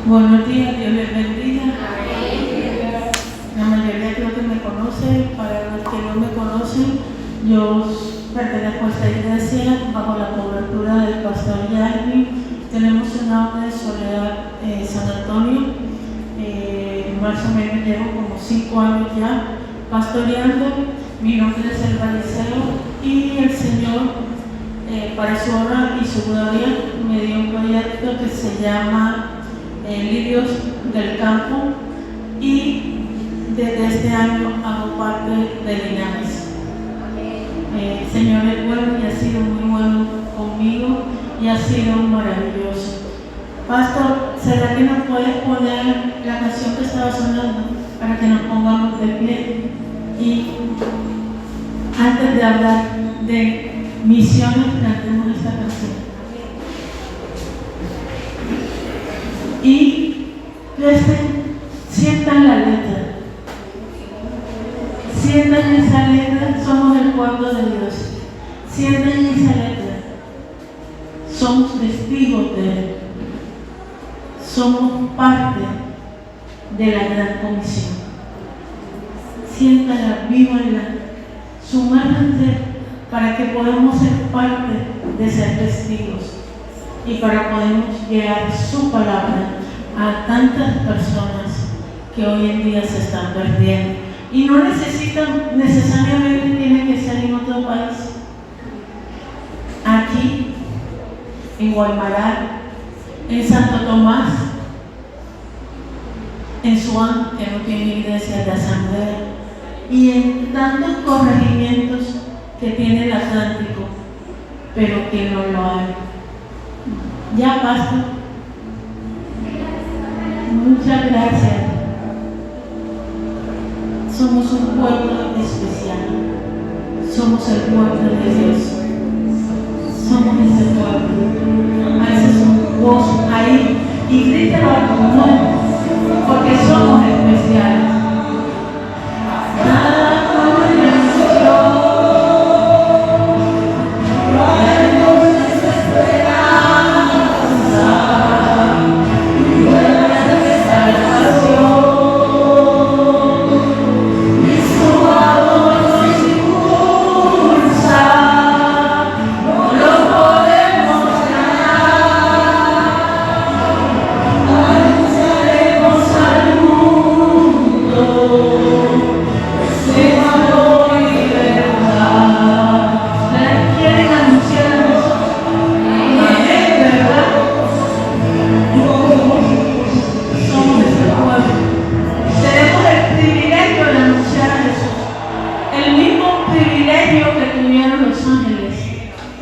Buenos días, Dios les bendiga. La mayoría creo que me conoce. Para los que no me conocen, yo pertenezco a esta iglesia bajo la cobertura del pastor Yalvin. Tenemos una obra de Soledad San Antonio. Más o menos llevo como 5 años ya pastoreando. Mi nombre es Elba Liceo y el Señor, para su honra y su gloria, me dio un proyecto que se llama Lirios del Campo, y desde este año hago parte de Linares. El Señor es bueno y ha sido muy bueno conmigo y ha sido maravilloso. Pastor, ¿será que nos puedes poner la canción que estaba sonando para que nos pongamos de pie? Y antes de hablar de misiones, cantemos esta canción. Y sientan la letra. Sientan esa letra, somos el pueblo de Dios. Sientan esa letra. Somos testigos de Él. Somos parte de la gran comisión. Siéntala, vívanla, sumárrense para que podamos ser parte de ser testigos y para poder llevar su palabra a tantas personas que hoy en día se están perdiendo. Y no necesariamente tienen que ser en otro país. Aquí, en Guaymaral, en Santo Tomás, en Suán, que no tiene iglesia de asamblea, y en tantos corregimientos que tiene el Atlántico, pero que no lo hay. Ya, pastor. Muchas gracias. Somos un pueblo especial. Somos el pueblo de Dios. Somos ese pueblo. A ese es un gozo ahí. Y grítalo al pulmón, porque somos especiales. Nada como la emoción.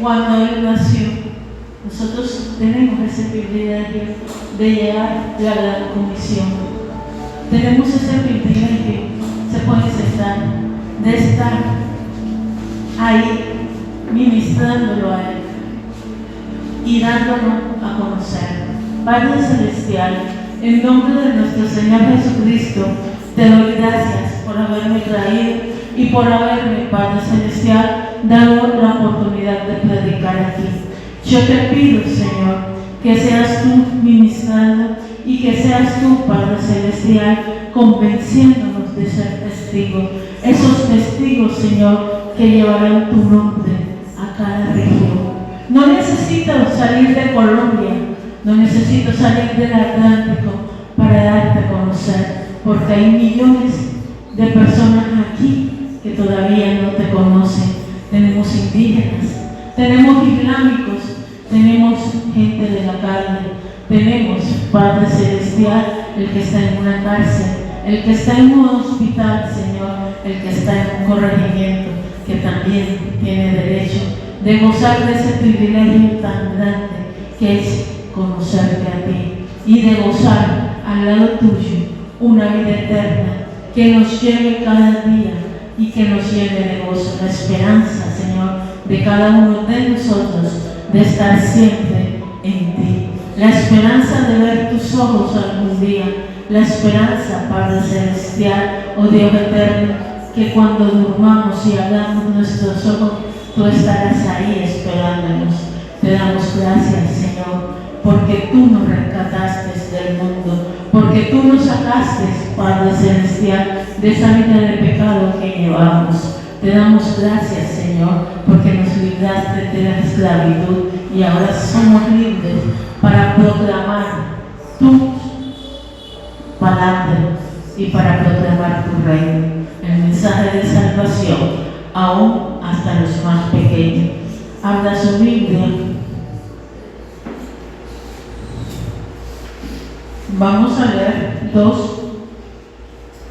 Cuando Él nació, nosotros tenemos ese privilegio de llegar a la gran comisión. Tenemos ese privilegio, se puede cesar, de estar ahí ministrándolo a Él y dándolo a conocer. Padre Celestial, en nombre de nuestro Señor Jesucristo, te doy gracias por haberme traído y por haberme, Padre Celestial, dado la oportunidad de predicar aquí. Yo te pido, Señor, que seas tú ministrando y que seas tú, Padre Celestial, convenciéndonos de ser testigos. Esos testigos, Señor, que llevarán tu nombre a cada región. No necesito salir de Colombia, no necesito salir del Atlántico para darte a conocer, porque hay millones de personas aquí que todavía no te conocen. Tenemos indígenas, tenemos islámicos, tenemos gente de la calle, tenemos, Padre Celestial, el que está en una cárcel, el que está en un hospital, Señor, el que está en un corregimiento, que también tiene derecho de gozar de ese privilegio tan grande que es conocerte a ti y de gozar al lado tuyo una vida eterna que nos lleve cada día y que nos lleve de gozo, la esperanza, Señor, de cada uno de nosotros de estar siempre en ti, la esperanza de ver tus ojos algún día, la esperanza, Padre Celestial, oh Dios eterno, que cuando durmamos y abramos nuestros ojos, tú estarás ahí esperándonos. Te damos gracias, Señor, porque tú nos rescataste del mundo, porque tú nos sacaste, Padre Celestial, de esa vida de pecado que llevamos. Te damos gracias, Señor, porque nos libraste de la esclavitud y ahora somos libres para proclamar tu palabra y para proclamar tu reino, el mensaje de salvación, aún hasta los más pequeños. Abra su Biblia. Vamos a leer dos.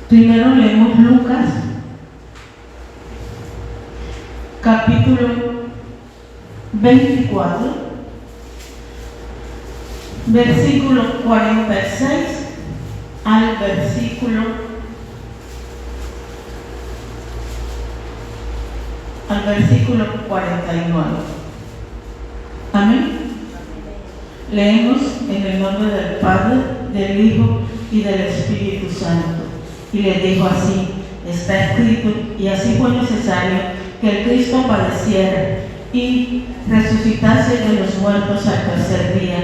Primero leemos Lucas, capítulo 24, versículo 46 al versículo 49. Amén. Leemos en el nombre del Padre, del Hijo y del Espíritu Santo. Y les dijo así: está escrito, y así fue necesario que el Cristo padeciera y resucitase de los muertos al tercer día,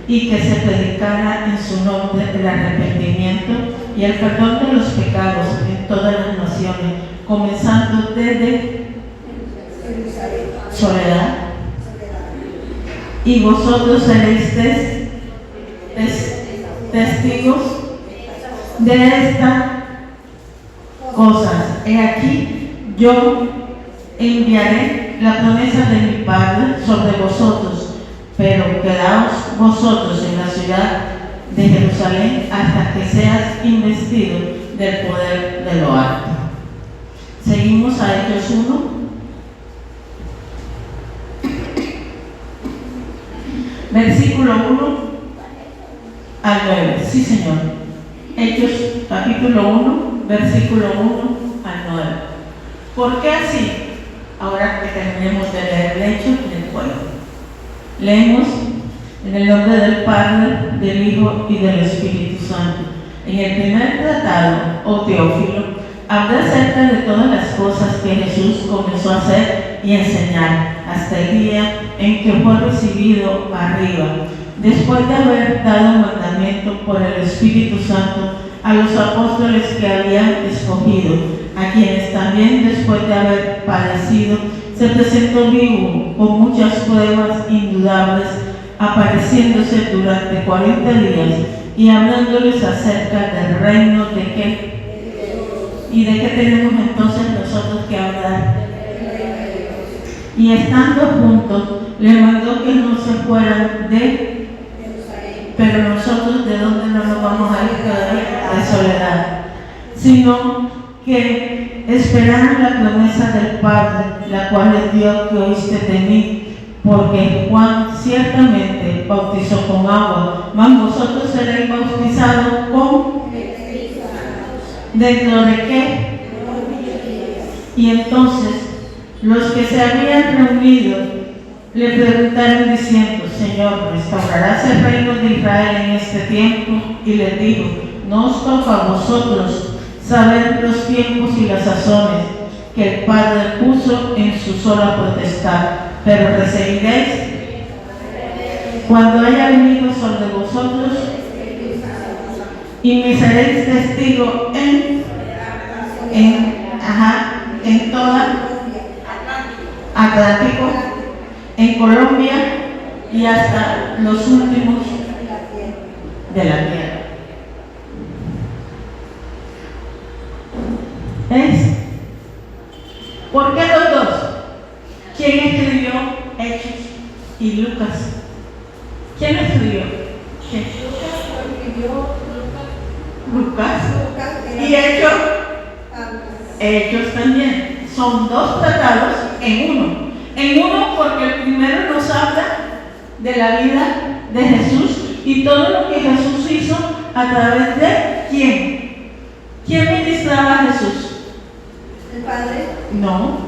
y que se predicara en su nombre el arrepentimiento y el perdón de los pecados en todas las naciones, comenzando desde Soledad. Y vosotros seréis testigos de estas cosas. He aquí, yo enviaré la promesa de mi Padre sobre vosotros, pero quedaos vosotros en la ciudad de Jerusalén hasta que seas investido del poder de lo alto. Seguimos a Hechos 1. Versículo 1 al 9. Sí, Señor. Hechos capítulo 1, versículo 1 al 9. ¿Por qué así? Ahora que terminemos de leer el hecho del pueblo. Leemos en el nombre del Padre, del Hijo y del Espíritu Santo. En el primer tratado, oh Teófilo, hablé acerca de todas las cosas que Jesús comenzó a hacer y enseñar hasta el día en que fue recibido arriba, después de haber dado mandamiento por el Espíritu Santo a los apóstoles que habían escogido, a quienes también después de haber padecido se presentó vivo con muchas pruebas indudables, apareciéndose durante 40 días y hablándoles acerca del reino de qué. ¿Y de qué tenemos entonces nosotros que hablar? Y estando juntos, le mandó que no se fueran de Jerusalén. Pero nosotros, ¿de dónde no nos vamos a ir todavía? De Soledad. Sino que esperaran la promesa del Padre, la cual les dio que oíste de mí, porque Juan ciertamente bautizó con agua, mas vosotros seréis bautizados con ¿dentro de qué? Y entonces los que se habían reunido le preguntaron diciendo: Señor, ¿restaurarás el reino de Israel en este tiempo? Y les dijo: no os toca a vosotros saber los tiempos y las sazones que el Padre puso en su sola potestad, pero recibiréis cuando haya venido sobre vosotros, y me seréis testigo en toda Atlántico, en Colombia y hasta los últimos de la tierra. ¿Ves? ¿Por qué los dos? ¿Quién escribió Hechos y Lucas? ¿Quién escribió? Lucas. Y Hechos también. Son dos tratados en uno. En uno porque el primero nos habla de la vida de Jesús y todo lo que Jesús hizo a través de ¿quién? ¿Quién ministraba a Jesús? ¿El Padre? No,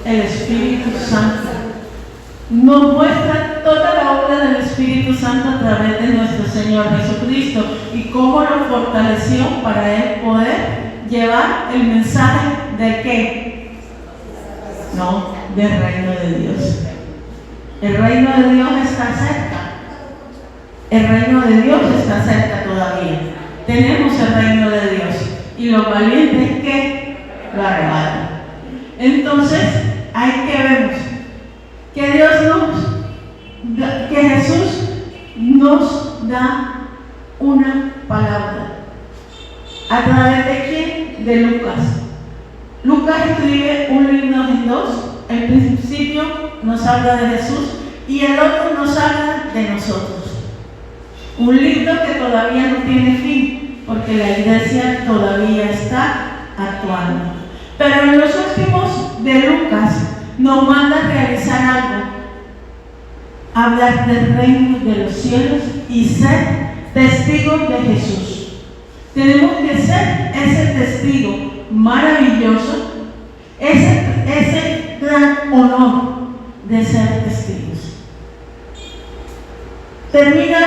el Espíritu Santo. Nos muestra toda la obra del Espíritu Santo a través de nuestro Señor Jesucristo y cómo lo fortaleció para Él poder llevar el mensaje de ¿qué? No, del reino de Dios. El reino de Dios está cerca. El reino de Dios está cerca todavía. Tenemos el reino de Dios. Y los valientes que lo arrebatan. Entonces, hay que ver que Jesús nos da una palabra. ¿A través de quién? De Lucas. Lucas escribe un libro en dos. El principio nos habla de Jesús y el otro nos habla de nosotros. Un libro que todavía no tiene fin, porque la iglesia todavía está actuando. Pero en los últimos de Lucas nos manda a realizar algo: hablar del reino de los cielos y ser testigos de Jesús. Tenemos que ser ese testigo maravilloso, ese gran honor de ser testigos. Termina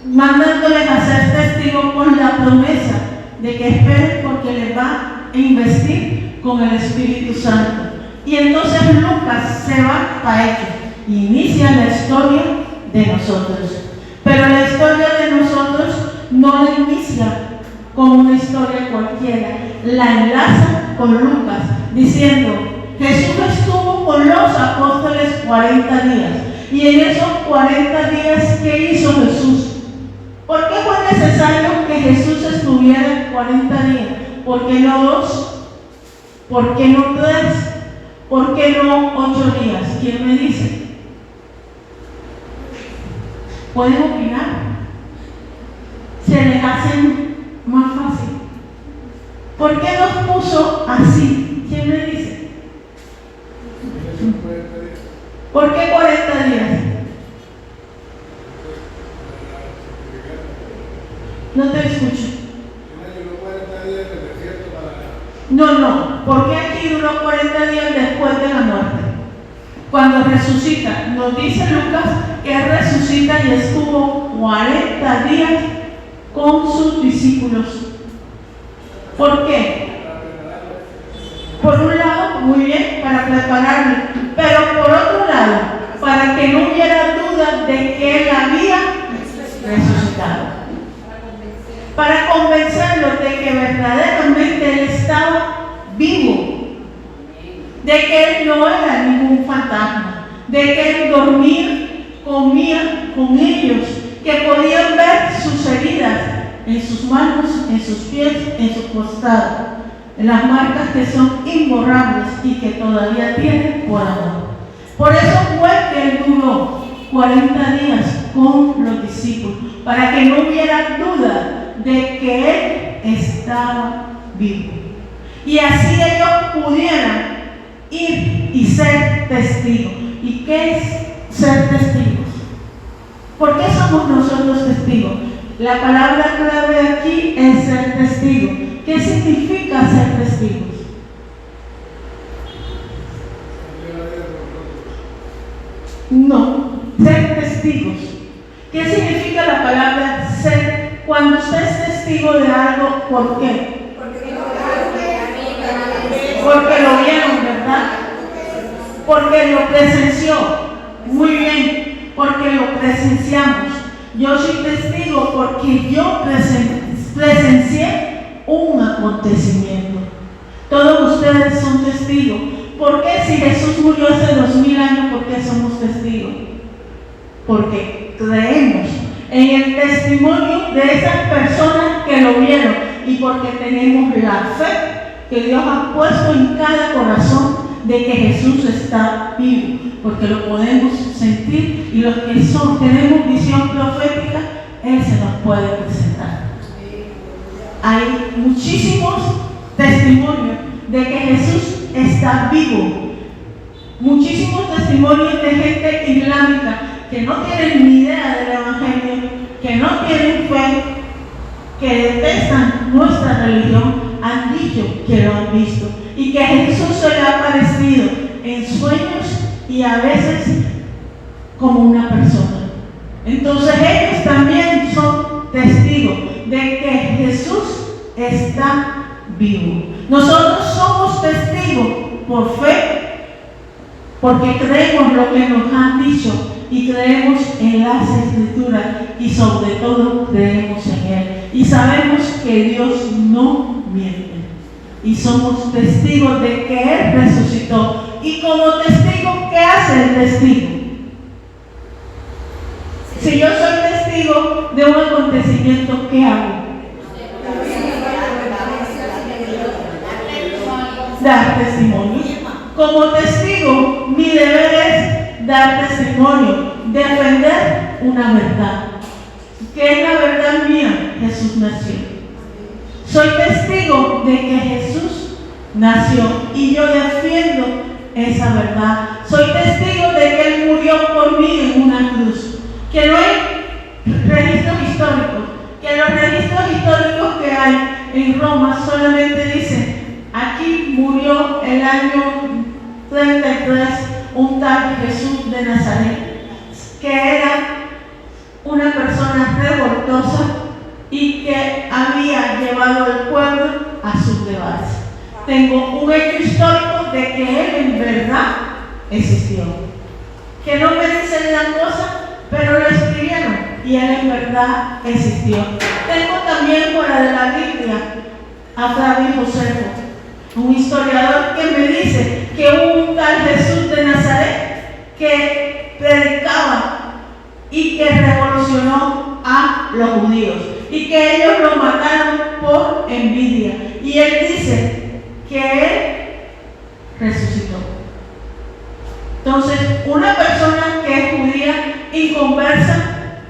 mandándoles a ser testigos con la promesa de que esperen, porque les va a investir con el Espíritu Santo. Y entonces Lucas se va para ellos y inicia la historia de nosotros. Pero la historia de nosotros no la inicia como una historia cualquiera, la enlaza con Lucas, diciendo: Jesús estuvo con los apóstoles 40 días. Y en esos 40 días, ¿qué hizo Jesús? ¿Por qué fue necesario que Jesús estuviera 40 días? ¿Por qué no 2? ¿Por qué no 3? ¿Por qué no 8 días? ¿Quién me dice? ¿Pueden opinar? ¿Se les hace más fácil? ¿Por qué nos puso así? ¿Quién me dice? ¿Por qué 40 días? No te escucho. No. ¿Por qué aquí duró 40 días después de la muerte? Cuando resucita, nos dice Lucas que él resucita y estuvo 40 días con sus discípulos. ¿Por qué? Por un lado, muy bien, para prepararlo, pero por otro lado, para que no hubiera duda de que él había resucitado. Para convencerlos de que verdaderamente él estaba vivo, de que él no era ningún fantasma, de que él dormía, comía con ellos, que podían ver sus heridas en sus manos, en sus pies, en su costado, en las marcas que son imborrables y que todavía tienen por amor. Por eso fue que él duró 40 días con los discípulos, para que no hubiera duda de que él estaba vivo. Y así ellos pudieran ir y ser testigos. ¿Y qué es ser testigos? ¿Por qué somos nosotros testigos? La palabra clave aquí es ser testigo. ¿Qué significa ser testigos? No, ser testigos. ¿Qué significa la palabra ser? Cuando usted es testigo de algo, ¿por qué? Porque lo vieron, ¿verdad? Porque lo presenció. Muy bien, porque lo presenciamos. Yo soy testigo porque yo presencié un acontecimiento. Todos ustedes son testigos. ¿Por qué si Jesús murió hace 2000 años, por qué somos testigos? Porque creemos en el testimonio de esas personas que lo vieron y porque tenemos la fe que Dios ha puesto en cada corazón de que Jesús está vivo, porque lo podemos sentir, y los que tenemos visión profética, Él se nos puede presentar. Hay muchísimos testimonios de que Jesús está vivo, muchísimos testimonios de gente islámica que no tienen ni idea del Evangelio, que no tienen fe, que detestan nuestra religión, han dicho que lo han visto y que Jesús se le ha aparecido en sueños y a veces como una persona. Entonces ellos también son testigos de que Jesús está vivo. Nosotros somos testigos por fe porque creemos lo que nos han dicho y creemos en las Escrituras y sobre todo creemos en Él. Y sabemos que Dios no miente. Y somos testigos de que Él resucitó. Y como testigo, ¿qué hace el testigo? Si yo soy testigo de un acontecimiento, ¿qué hago? Dar testimonio. Como testigo, mi deber es dar testimonio, defender una verdad. ¿Qué es la verdad mía? Jesús nació. Soy testigo de que Jesús nació y yo defiendo esa verdad. Soy testigo de que Él murió por mí en una cruz. Que no hay registros históricos, que los registros históricos que hay en Roma solamente dicen: aquí murió el año 33 un tal Jesús de Nazaret, que era una persona revoltosa y que había llevado al pueblo a sublevarse. Tengo un hecho histórico de que Él en verdad existió. Que no me dicen la cosa, pero lo escribieron y Él en verdad existió. Tengo también fuera de la Biblia a Flavio Josefo, un historiador que me dice que hubo un tal Jesús de Nazaret que predicaba y que revolucionó a los judíos y que ellos lo mataron por envidia. Y él dice que Él resucitó. Entonces, una persona que es judía y conversa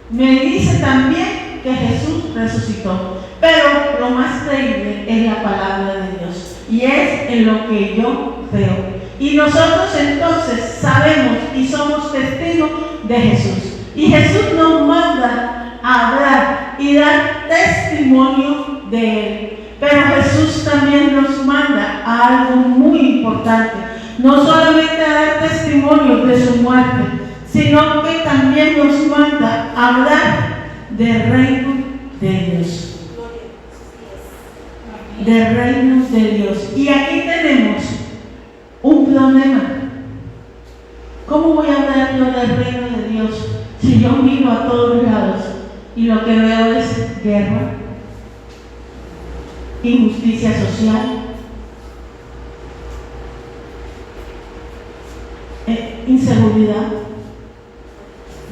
me dice también que Jesús resucitó. Pero lo más creíble es la palabra de Dios y es en lo que yo creo. Y nosotros entonces sabemos y somos testigos de Jesús. Y Jesús nos manda a hablar y dar testimonio de Él. Pero Jesús también nos manda a algo muy importante. No solamente a dar testimonio de su muerte, sino que también nos manda a hablar del reino de Dios. Del reino de Dios. Y aquí tenemos un problema. ¿Cómo voy a hablar yo del reino de Dios si yo miro a todos lados y lo que veo es guerra, injusticia social, inseguridad?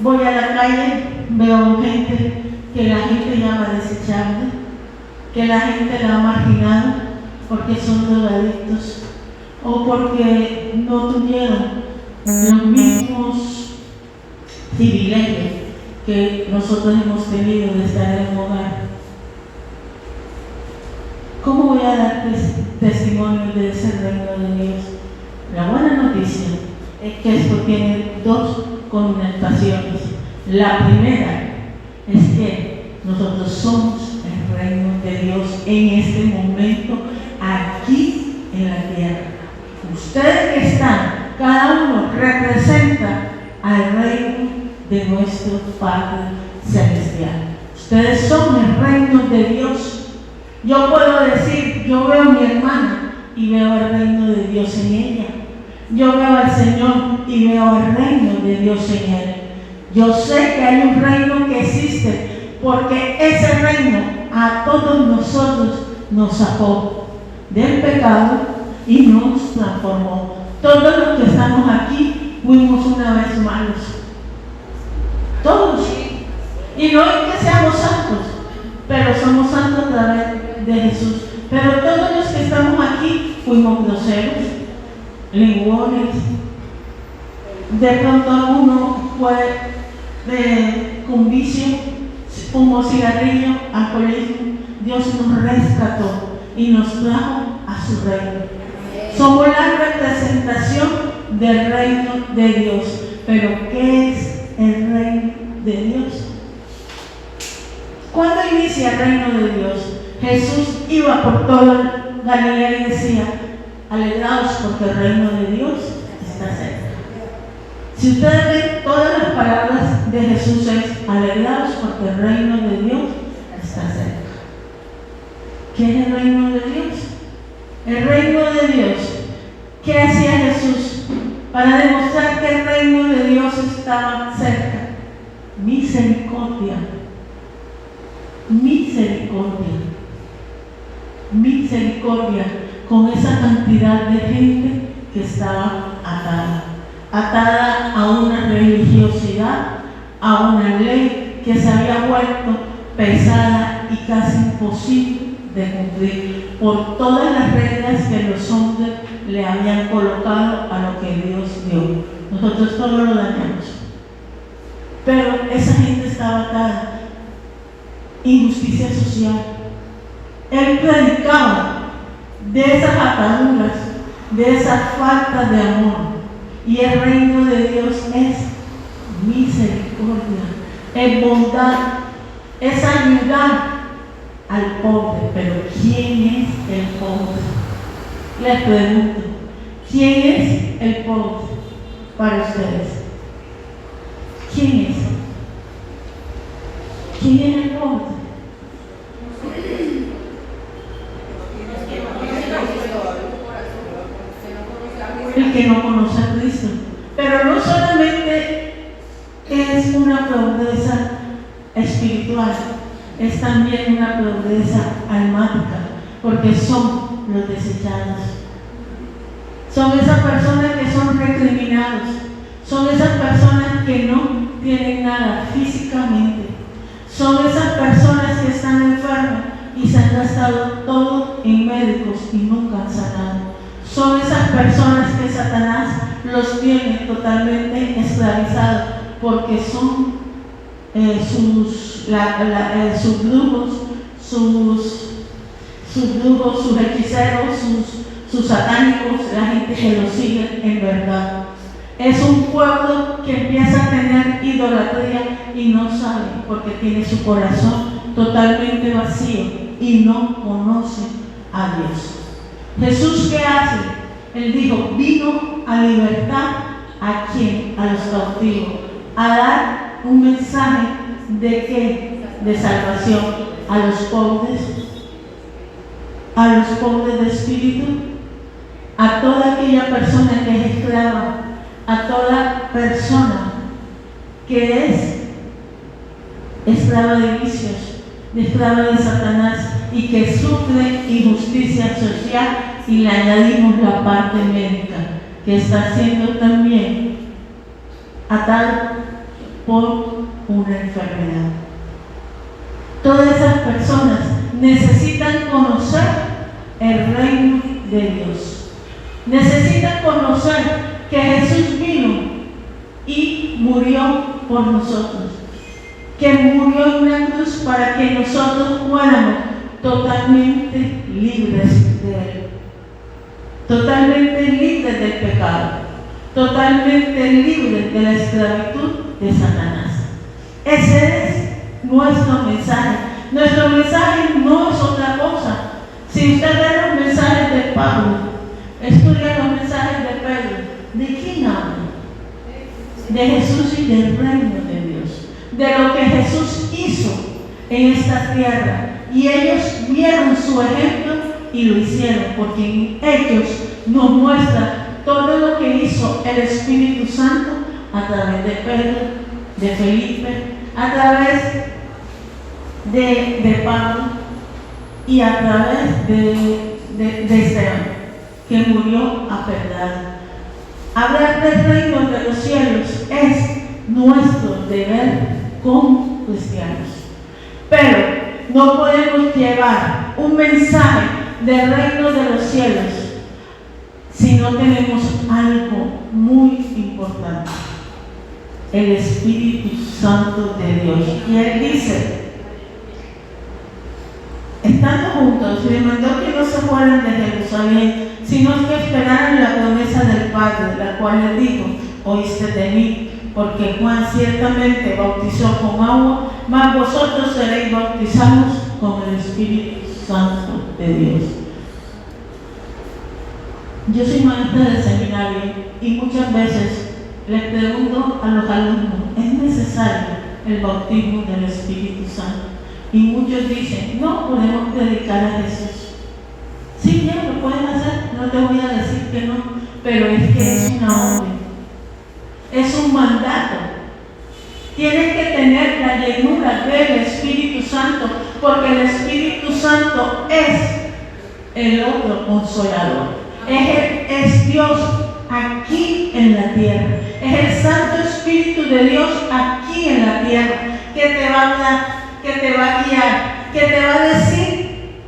Voy a la calle, veo gente que la gente llama desechable, que la gente la ha marginado porque son drogadictos o porque no tuvieron los mismos privilegios que nosotros hemos tenido de estar en un hogar. ¿Cómo voy a dar testimonio de ese reino de Dios? La buena noticia es que esto tiene dos connotaciones. La primera es que nosotros somos el reino de Dios en este momento aquí en la tierra. Ustedes que están, cada uno representa al reino de nuestro Padre Celestial. Ustedes son el reino de Dios. Yo puedo decir, yo veo a mi hermana y veo el reino de Dios en ella. Yo veo al Señor y veo el reino de Dios en Él. Yo sé que hay un reino que existe porque ese reino a todos nosotros nos sacó del pecado y nos transformó. Todos los que estamos aquí fuimos una vez malos. Todos. Y no es que seamos santos, pero somos santos a través de Jesús. Pero todos los que estamos aquí fuimos groseros, lenguones. De pronto uno fue con vicio, fumó cigarrillo, alcoholismo. Dios nos rescató y nos trajo a su reino. Somos la representación del reino de Dios. Pero ¿qué es el reino de Dios? ¿Cuándo inicia el reino de Dios? Jesús iba por toda Galilea y decía: alegraos porque el reino de Dios está cerca. Si ustedes ven, todas las palabras de Jesús es: alegraos porque el reino de Dios está cerca. ¿Qué es el reino de Dios? El reino de Dios. ¿Qué hacía Jesús para para demostrar que el reino de Dios estaba cerca. Misericordia, misericordia, misericordia con esa cantidad de gente que estaba atada a una religiosidad, a una ley que se había vuelto pesada y casi imposible de cumplir por todas las reglas que los hombres le habían colocado a lo que Dios dio. Nosotros todo lo dañamos, pero esa gente estaba atada. Injusticia social. Él predicaba de esas ataduras, de esa falta de amor, y el reino de Dios es misericordia, es bondad, es ayudar al pobre. Pero ¿quién es el pobre? Les pregunto, ¿quién es el pobre para ustedes? ¿Quién es? ¿Quién es el pobre? El que no conoce a Cristo. Pero no solamente es una pobreza espiritual, es también una pobreza almática, porque son los desechados. Son esas personas que son recriminados, son esas personas que no tienen nada físicamente, son esas personas que están enfermas y se han gastado todo en médicos y nunca han sanado. Son esas personas que Satanás los tiene totalmente esclavizados, porque son sus brujos, sus hechiceros, sus satánicos, la gente que los sigue en verdad. Es un pueblo que empieza a tener idolatría y no sabe, porque tiene su corazón totalmente vacío y no conoce a Dios. Jesús, ¿qué hace? Él dijo, vino a libertar ¿a quién? A los cautivos, a dar un mensaje de ¿qué? De salvación a los pobres de espíritu, a toda aquella persona que es esclava, a toda persona que es esclava de vicios, esclava de Satanás y que sufre injusticia social, y le añadimos la parte médica, que está siendo también atado por una enfermedad. Todas esas personas necesitan conocer el reino de Dios. Necesitan conocer que Jesús vino y murió por nosotros, que murió en una cruz para que nosotros fuéramos totalmente libres de Él, totalmente libres del pecado, totalmente libres de la esclavitud de Satanás. Ese es nuestro mensaje. Nuestro mensaje no es otra cosa. Si usted lee los mensajes de Pablo, estudia los mensajes de Pedro, ¿de quién habla? De Jesús y del reino de Dios, de lo que Jesús hizo en esta tierra. Y ellos vieron su ejemplo y lo hicieron, porque en ellos nos muestra todo lo que hizo el Espíritu Santo a través de Pedro, de Felipe, a través de Pablo y a través de Esteban, que murió apedreado. Hablar del reino de los cielos es nuestro deber como cristianos, pero no podemos llevar un mensaje del reino de los cielos si no tenemos algo muy importante: el Espíritu Santo de Dios. Y Él dice, estando juntos, le mandó que no se fueran de Jerusalén, sino que esperaran la promesa del Padre, la cual le dijo, oíste de mí, porque Juan ciertamente bautizó con agua, mas vosotros seréis bautizados con el Espíritu Santo de Dios. Yo soy maestra de seminario y muchas veces les pregunto a los alumnos, ¿es necesario el bautismo del Espíritu Santo? Y muchos dicen, no, podemos predicar a Jesús. Sí, ya lo pueden hacer, no te voy a decir que no, pero es que es una orden. es un mandato. Tienes que tener la llenura del Espíritu Santo, porque el Espíritu Santo es el otro consolador. Es Dios aquí en la tierra. Es el Santo Espíritu de Dios aquí en la tierra, que te va a hablar, que te va a guiar, que te va a decir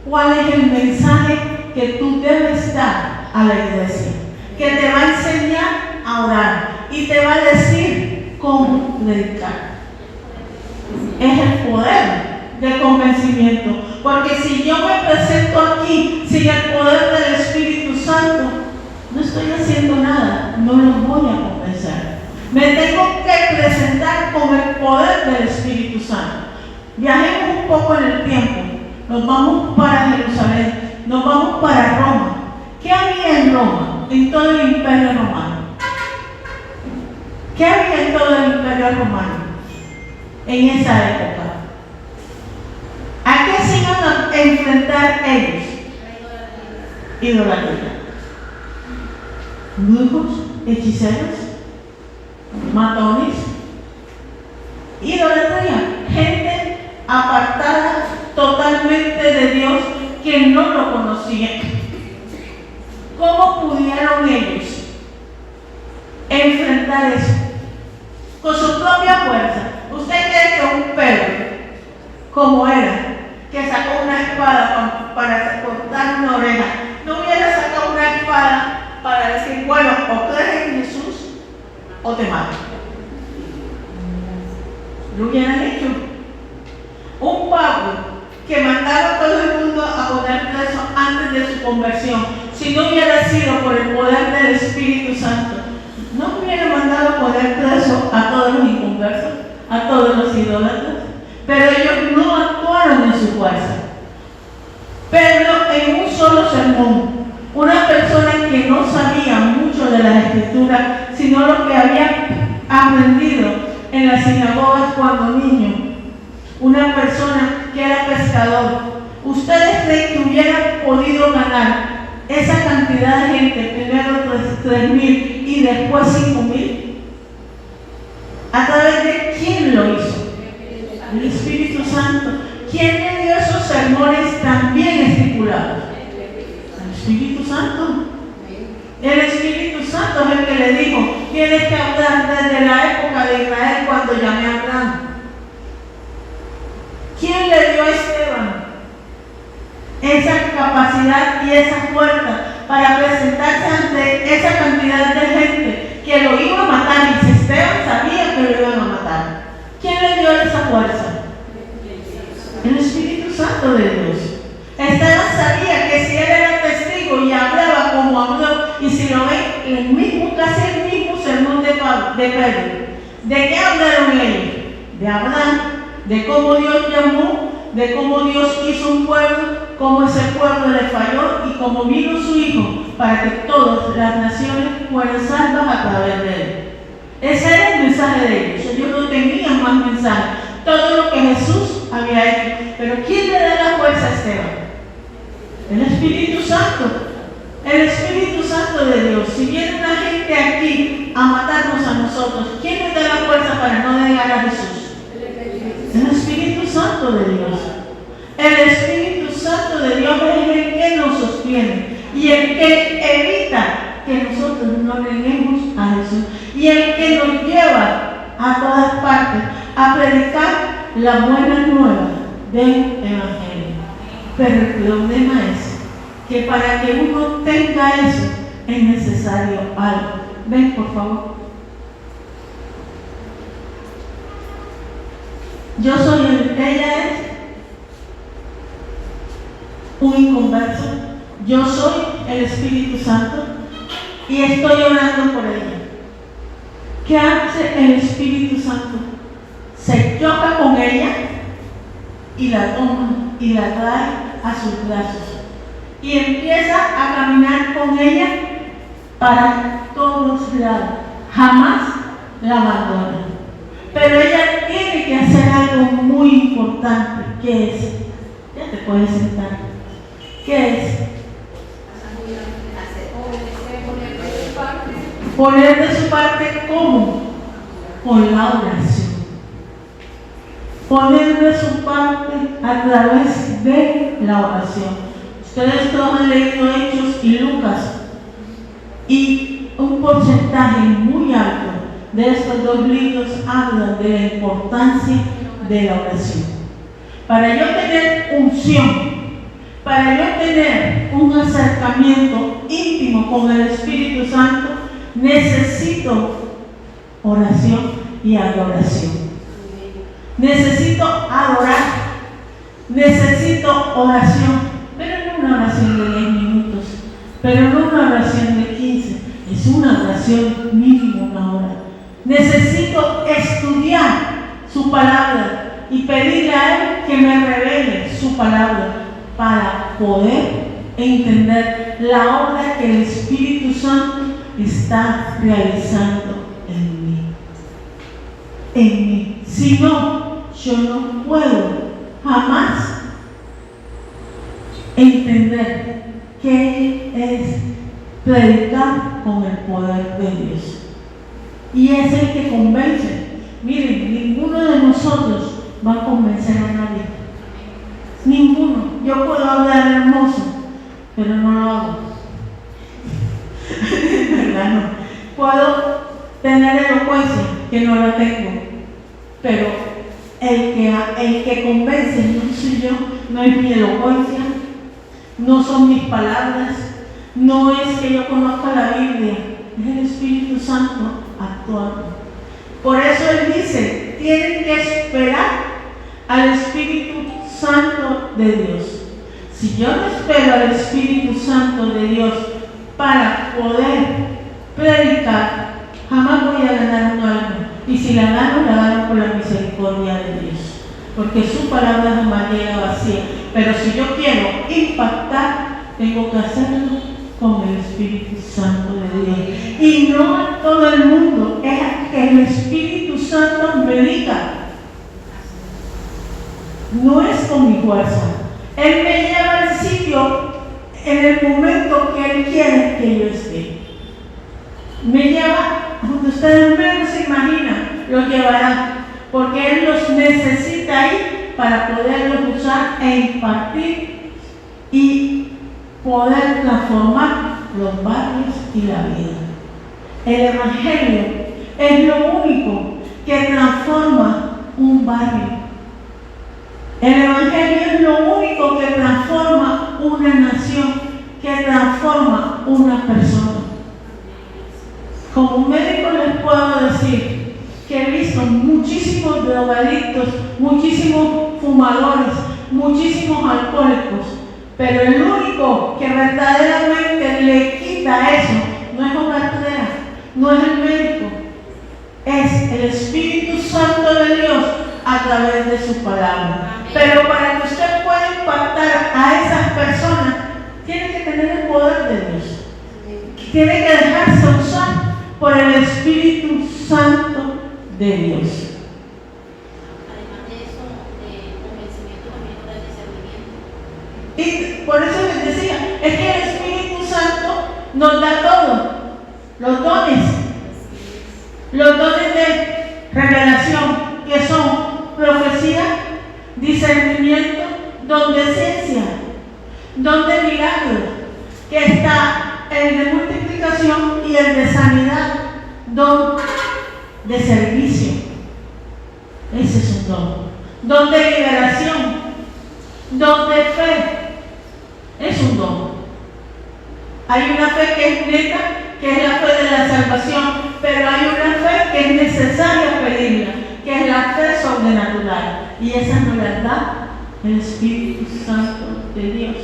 cuál es el mensaje que tú debes dar a la iglesia, que te va a enseñar a orar y te va a decir cómo predicar. Es el poder de convencimiento, porque si yo me presento aquí sin el poder del Espíritu Santo, no estoy haciendo nada, no los voy a convencer. Me tengo que presentar con el poder del Espíritu Santo. Viajemos un poco en el tiempo, nos vamos para Jerusalén, nos vamos para Roma. ¿Qué había en Roma, en todo el Imperio Romano? ¿Qué había en todo el Imperio Romano en esa época? ¿A qué se iban a enfrentar ellos? Idolatría. Brujos, hechiceros, matones, idolatría, gente apartada totalmente de Dios que no lo conocía. ¿Cómo pudieron ellos enfrentar eso? Con su propia fuerza. ¿Usted cree que un Pedro, como era, que sacó una espada para cortar una oreja, no hubiera sacado una espada para decir, bueno, o crees en Jesús o te mato? Lo hubieran hecho. Un Pablo que mandaba a todo el mundo a poner preso antes de su conversión, si no hubiera sido por el poder del Espíritu Santo, no hubiera mandado a poner preso a todos los inconversos, a todos los idólatras. Pero ellos no actuaron en su fuerza. Pedro, en un solo sermón, una persona que no sabía mucho de las Escrituras, sino lo que había aprendido en las sinagogas cuando niño, una persona que era pescador, ¿ustedes creen que hubieran podido ganar esa cantidad de gente, primero 3.000 y después 5.000? ¿A través de quién lo hizo? El Espíritu Santo. ¿Quién le dio esos sermones tan bien estipulados? El Espíritu Santo. El Espíritu Santo es el que le dijo, tienes que hablar desde la época de Israel cuando llamé a Abraham. ¿Quién le dio a Esteban esa capacidad y esa fuerza para presentarse ante esa cantidad de gente que lo iba a matar? Y si Esteban sabía que lo iban a matar, ¿quién le dio esa fuerza? El Espíritu Santo de Dios. Esteban sabía que si él era testigo y hablaba como habló, y si lo ven, casi el mismo sermón de Pedro, ¿de qué hablaron ellos? De Abraham, de cómo Dios llamó, de cómo Dios hizo un pueblo, cómo ese pueblo le falló y cómo vino su Hijo para que todas las naciones fueran salvas a través de él. Ese era el mensaje de ellos. Ellos no tenían más mensaje. Todo lo que Jesús había hecho. Pero ¿quién le da la fuerza a Esteban? El Espíritu Santo. El Espíritu Santo de Dios. Si viene una gente aquí a matarnos a nosotros, ¿quién le da la fuerza para no negar a Jesús? El Espíritu Santo de Dios. El Espíritu Santo de Dios es el que nos sostiene y el que evita que nosotros no neguemos a Jesús y el que nos lleva a todas partes a predicar la buena nueva del Evangelio. Pero el problema es que para que uno tenga eso es necesario algo. Ven, por favor. Ella es un inconverso. Yo soy el Espíritu Santo y estoy orando por ella. ¿Qué hace el Espíritu Santo? Se choca con ella y la toma y la trae a sus brazos y empieza a caminar con ella para todos lados. Jamás la abandona. Pero ella tiene que hacer algo muy importante, que es, ya te puedes sentar, ¿qué es? Poner de su parte, ¿cómo? Con la oración. Poner de su parte a través de la oración. Ustedes todos han leído Hechos y Lucas, y un porcentaje muy alto de estos dos libros hablan de la importancia de la oración. Para yo tener unción, para yo tener un acercamiento íntimo con el Espíritu Santo, necesito oración y adoración. Necesito adorar, necesito oración, pero no una oración de 10 minutos, pero no una oración de 15, es una oración mínimo una hora. Necesito estudiar su palabra y pedirle a Él que me revele su palabra para poder entender la obra que el Espíritu Santo está realizando en mí. En mí. Si no, yo no puedo jamás entender qué es predicar con el poder de Dios. Y es el que convence. Miren, ninguno de nosotros va a convencer a nadie. Ninguno. Yo puedo hablar hermoso, pero no lo hago. ¿Verdad? No. Puedo tener elocuencia, que no la tengo, pero el que convence no soy yo, no es mi elocuencia, no son mis palabras, no es que yo conozca la Biblia, es el Espíritu Santo actuando. Por eso Él dice, tienen que esperar al Espíritu Santo de Dios. Si yo no espero al Espíritu Santo de Dios para poder predicar, jamás voy a ganar un alma. Y si la gano por la misericordia de Dios. Porque su palabra jamás llega vacía. Pero si yo quiero impactar, tengo que hacerlo con el Espíritu Santo de Dios. Y no a todo el mundo, es que el Espíritu Santo me diga. No es con mi fuerza. Él me lleva al sitio en el momento que Él quiere que yo esté. Me lleva donde ustedes menos se imaginan, los llevará, porque Él los necesita ahí para poderlos usar e impartir y poder transformar los barrios y la vida. El Evangelio es lo único que transforma un barrio. El Evangelio es lo único que transforma una nación, que transforma una persona. Como médico les puedo decir que he visto muchísimos drogadictos, muchísimos fumadores, muchísimos alcohólicos, pero el único que verdaderamente le quita eso no es una artera, no es el médico, es el Espíritu Santo de Dios a través de su palabra. Pero para que usted pueda impactar a esas personas, tiene que tener el poder de Dios, tiene que dejarse usar por el Espíritu Santo de Dios. Además de eso, convencimiento también da discernimiento. Y por eso les decía, es que el Espíritu Santo nos da todo, los dones de revelación, que son profecía, discernimiento, don de ciencia, don de milagros, que está el de multiplicación y el de sanidad, don de servicio. Ese es un don. Don de liberación, don de fe, es un don. Hay una fe que es neta, que es la fe de la salvación, pero hay una fe que es necesaria pedirla, que es la fe sobrenatural, y esa nos la da el Espíritu Santo de Dios.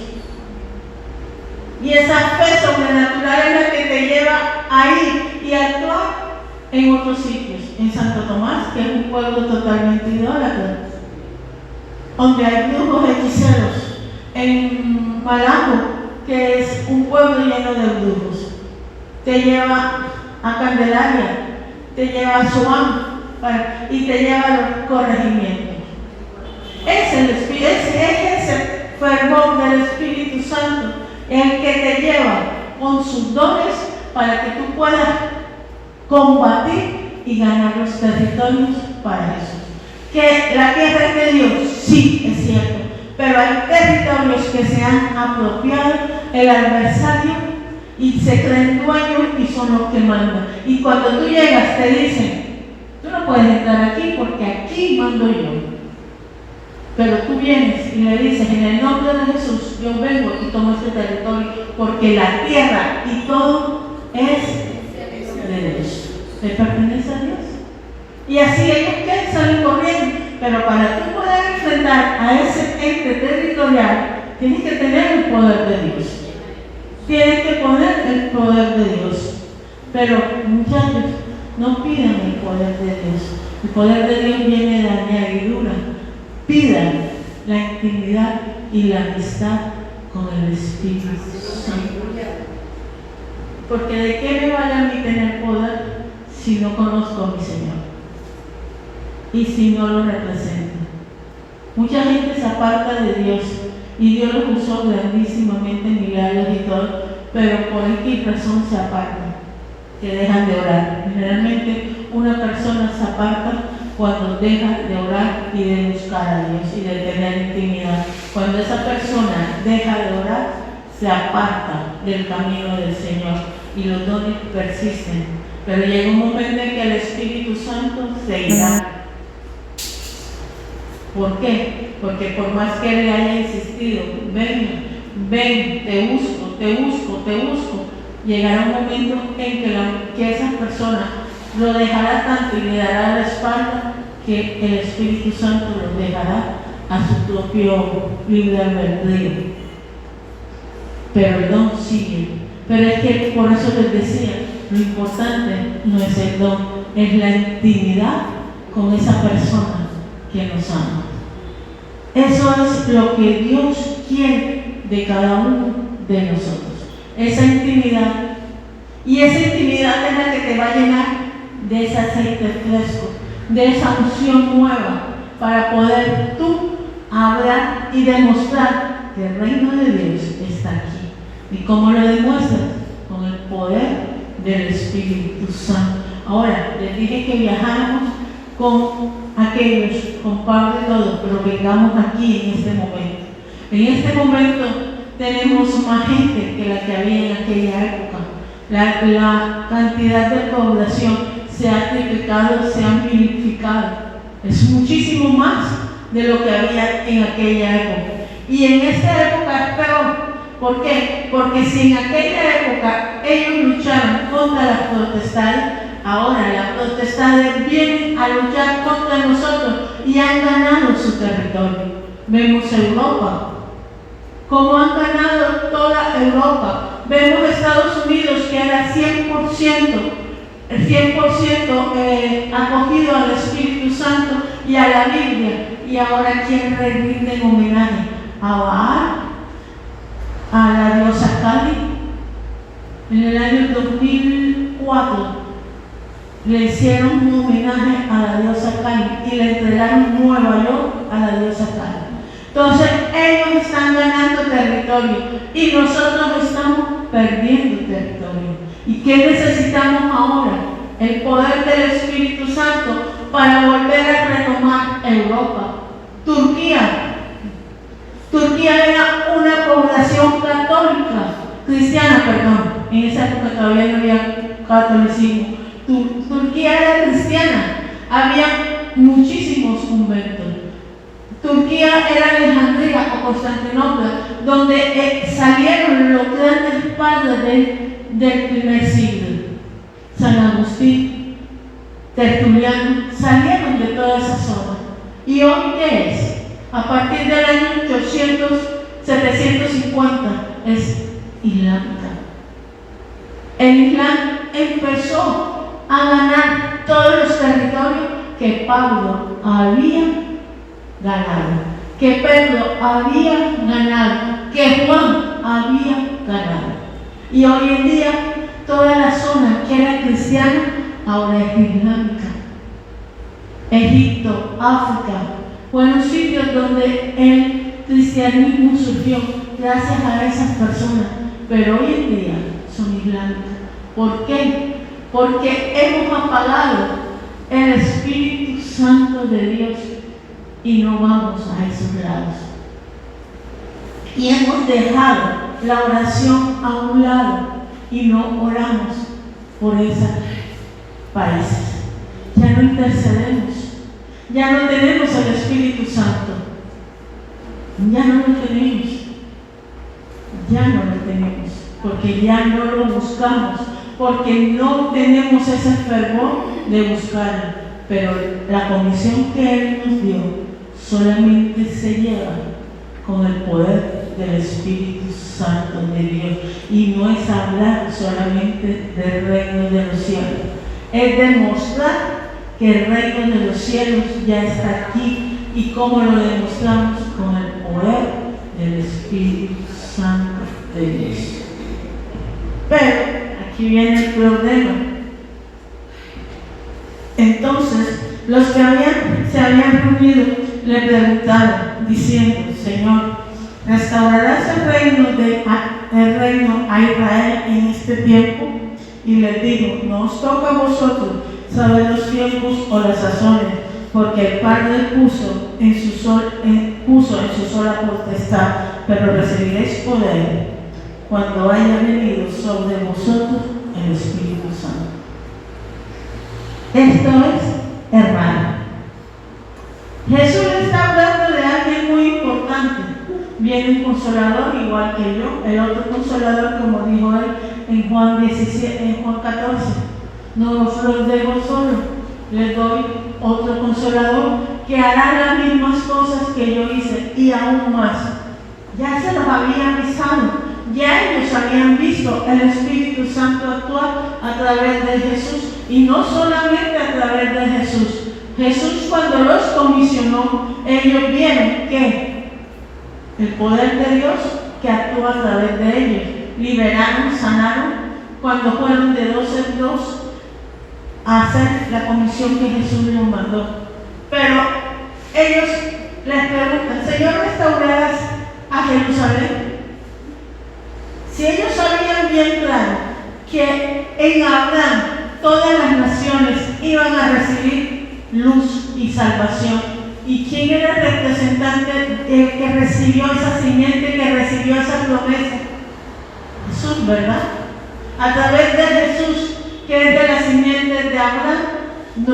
Y esa fe sobrenatural es la que te lleva a ir y a actuar en otros sitios. En Santo Tomás, que es un pueblo totalmente idólatra, donde hay brujos hechiceros. En Malambo, que es un pueblo lleno de brujos. Te lleva a Candelaria, te lleva a Suán y te lleva a los corregimientos. Es ese fervor del Espíritu Santo el que te lleva con sus dones para que tú puedas combatir y ganar los territorios para Jesús. ¿Que la tierra es de Dios? Sí, es cierto, pero hay territorios que se han apropiado el adversario y se creen dueños y son los que mandan. Y cuando tú llegas te dicen, tú no puedes entrar aquí porque aquí mando yo. Pero tú vienes y le dices, en el nombre de Jesús, yo vengo y tomo este territorio, porque la tierra y todo es de Dios, le pertenece a Dios. Y así ellos que salen corriendo, pero para tú poder enfrentar a ese ente territorial, tienes que tener el poder de Dios. Tienes que poner el poder de Dios. Pero muchachos, no pidan el poder de Dios. El poder de Dios viene de añadidura. Pidan la intimidad y la amistad con el Espíritu Santo. Porque ¿de qué me vale a mí tener poder si no conozco a mi Señor? Y si no lo represento. Mucha gente se aparta de Dios y Dios los usó grandísimamente en milagros y todo, pero por X razón se apartan, que dejan de orar. Generalmente una persona se aparta cuando deja de orar y de buscar a Dios y de tener intimidad. Cuando esa persona deja de orar, se aparta del camino del Señor y los dones persisten. Pero llega un momento en que el Espíritu Santo se irá. ¿Por qué? Porque por más que él le haya insistido, ven, te busco, llegará un momento en que esa persona lo dejará tanto y le dará la espalda que el Espíritu Santo lo dejará a su propio libre albedrío. Pero el don sigue. Pero es que por eso les decía, lo importante no es el don, es la intimidad con esa persona que nos ama. Eso es lo que Dios quiere de cada uno de nosotros. Esa intimidad. Y esa intimidad es la que te va a llenar de ese aceite fresco, de esa unción nueva, para poder tú hablar y demostrar que el reino de Dios está aquí. ¿Y cómo lo demuestras? Con el poder del Espíritu Santo. Ahora, les dije que viajáramos con aquellos, con Pablo y todo, pero vengamos aquí en este momento. En este momento tenemos más gente que la que había en aquella época. La cantidad de población se ha triplicado, se ha multiplicado. Es muchísimo más de lo que había en aquella época. Y en esta época es peor. ¿Por qué? Porque si en aquella época ellos lucharon contra las potestades, ahora las potestades vienen a luchar contra nosotros y han ganado su territorio. Vemos Europa, como han ganado toda Europa. Vemos Estados Unidos, que era 100% acogido al Espíritu Santo y a la Biblia. Y ahora ¿quién rinde homenaje? A Baal, a la diosa Kali. En el año 2004 le hicieron un homenaje a la diosa Kali y le entregaron Nueva York a la diosa Kali. Entonces ellos están ganando territorio y nosotros estamos perdiendo territorio. ¿Y qué necesitamos ahora? El poder del Espíritu Santo para volver a retomar Europa. Turquía era una población cristiana, en esa época todavía no había catolicismo. Turquía era cristiana, había muchísimos conventos. Turquía era Alejandría o Constantinopla, donde salieron los grandes padres del primer siglo. San Agustín, Tertuliano, salieron de toda esa zona. ¿Y hoy qué es? A partir del año 750 es islámica. El Islam empezó a ganar todos los territorios que Pablo había ganado, que Pedro había ganado, que Juan había ganado. Y hoy en día toda la zona que era cristiana ahora es islámica. Egipto, África, fueron sitios donde el cristianismo surgió gracias a esas personas, pero hoy en día son islámicas. ¿Por qué? porque hemos apagado el Espíritu Santo de Dios y no vamos a esos lados. Y hemos dejado la oración a un lado y no oramos por esos países. Ya no intercedemos, ya no tenemos el Espíritu Santo, ya no lo tenemos, porque ya no lo buscamos, porque no tenemos ese fervor de buscarlo. Pero la comisión que Él nos dio solamente se lleva con el poder del Espíritu Santo de Dios, y no es hablar solamente del reino de los cielos, es demostrar que el reino de los cielos ya está aquí. ¿Y cómo lo demostramos? Con el poder del Espíritu Santo de Dios. Pero aquí viene el problema. Entonces, los que se habían reunido le preguntaron, diciendo: Señor, ¿restaurarás el reino a Israel en este tiempo? Y les dijo: no os toca a vosotros saber los tiempos o las sazones, porque el Padre puso en su sola potestad, pero recibiréis poder cuando haya venido sobre vosotros el Espíritu Santo. Esto es errar. Jesús está hablando de alguien muy importante. Viene un consolador igual que yo, el otro consolador, como dijo él en Juan 14. No os los dejo solos, les doy otro consolador que hará las mismas cosas que yo hice y aún más. Ya se los había avisado, ya ellos habían visto el Espíritu Santo actuar a través de Jesús, y no solamente a través de Jesús. Jesús, cuando los comisionó, ellos vieron que el poder de Dios que actúa a través de ellos. Liberaron, sanaron, cuando fueron de 2 en 2 a hacer la comisión que Jesús les mandó. Pero ellos les preguntan: Señor, ¿restaurarás a Jerusalén? Si ellos sabían bien claro que en Abraham todas las naciones iban a recibir luz y salvación, ¿y quién era el representante que recibió esa simiente, que recibió esa promesa? Jesús, ¿verdad? A través de Jesús, que es de la simiente de Abraham,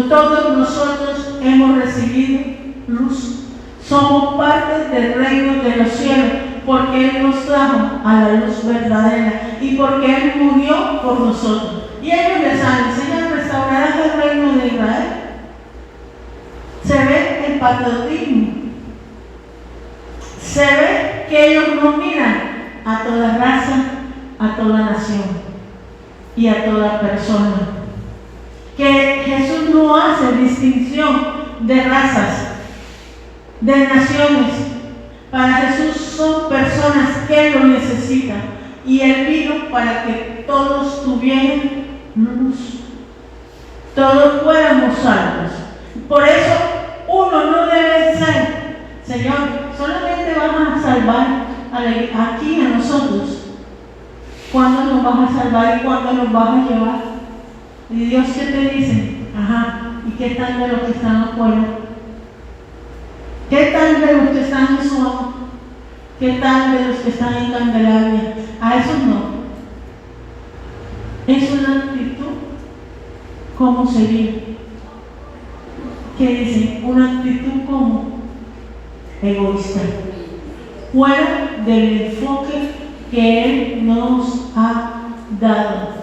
todos nosotros hemos recibido luz. Somos parte del reino de los cielos, porque Él nos trajo a la luz verdadera y porque Él murió por nosotros. Y ellos les salen: Señor, ¿restaurarás el reino de Israel? Se ve el patriotismo, se ve que ellos no miran a toda raza, a toda nación y a toda persona. Que Jesús no hace distinción de razas, de naciones. Para Jesús son personas que lo necesitan, y Él vino para que todos tuvieran luz, todos fuéramos salvos. Por eso uno no debe ser: Señor, solamente vas a salvar aquí a nosotros. ¿Cuándo nos vas a salvar y cuándo nos vas a llevar? ¿Y Dios qué te dice? Ajá, ¿y qué tal de los que están afuera? ¿Qué tal de los que están en Suamo? ¿Qué tal de los que están en Candelaria? A esos no. Es una actitud. ¿Cómo sería? ¿Qué dicen? Una actitud como egoísta, fuera del enfoque que Él nos ha dado.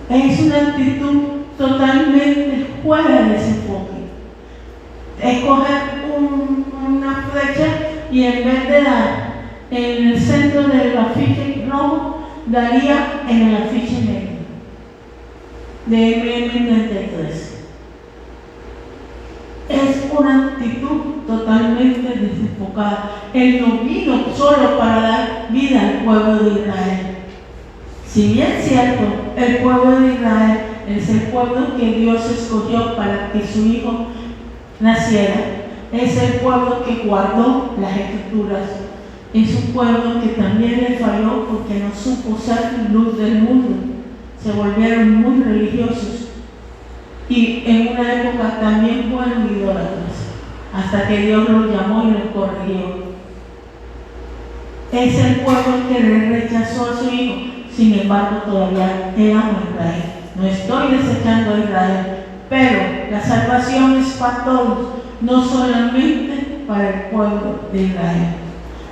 Es una actitud totalmente fuera de ese enfoque. Es coger una flecha y en vez de dar en el centro del afiche rojo, daría en el afiche negro de MM33. Es una actitud totalmente desenfocada. Él no vino solo para dar vida al pueblo de Israel. Si bien es cierto, el pueblo de Israel es el pueblo que Dios escogió para que su hijo naciera. Es el pueblo que guardó las escrituras. Es un pueblo que también le falló porque no supo ser luz del mundo. se volvieron muy religiosos y en una época también fueron idólatras, hasta que Dios los llamó y los corrigió. Es el pueblo que le rechazó a su hijo, sin embargo todavía él ama a Israel. No estoy desechando a Israel, pero la salvación es para todos, no solamente para el pueblo de Israel.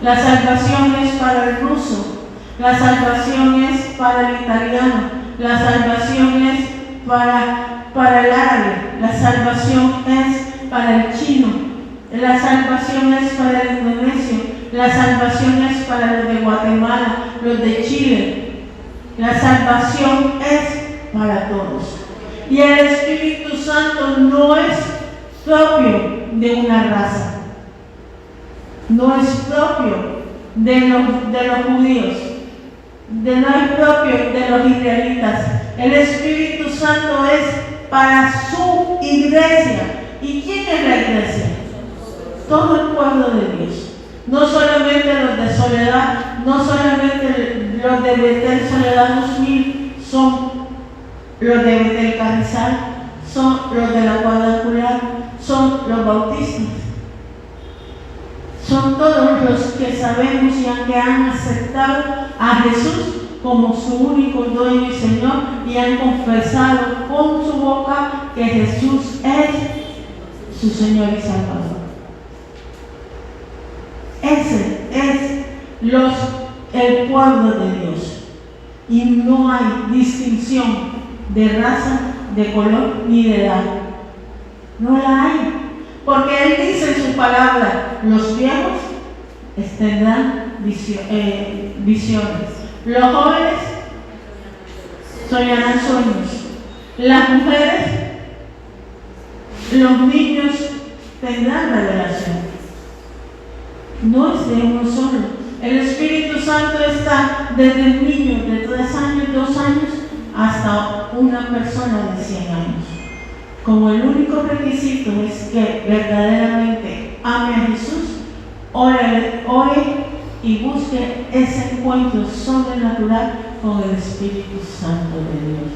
La salvación es para el ruso, la salvación es para el italiano, la salvación es para el árabe, la salvación es para el chino, la salvación es para el indonesio, la salvación es para los de Guatemala, los de Chile. La salvación es para todos. Y el Espíritu Santo no es propio de una raza, no es propio de los judíos, no es propio de los israelitas. El Espíritu Santo es para su iglesia. ¿Y quién es la iglesia? Todo el pueblo de Dios. No solamente los de Soledad, no solamente los de Betel Soledad 2000, son los de Betel Carrizal, son los de la cuadrangular, son los bautistas. Son todos los que sabemos y que han aceptado a Jesús como su único dueño y Señor y han confesado con su boca que Jesús es su Señor y Salvador. Ese es el pueblo de Dios. Y no hay distinción de raza, de color ni de edad. No la hay. Porque Él dice en su palabra, los viejos tendrán visiones. Los jóvenes soñarán sueños. Las mujeres, los niños tendrán revelación. No es de uno solo. El Espíritu Santo está desde el niño de 3 años, 2 años, hasta una persona de 100 años. Como el único requisito es que verdaderamente ame a Jesús, ore y busque ese encuentro sobrenatural con el Espíritu Santo de Dios.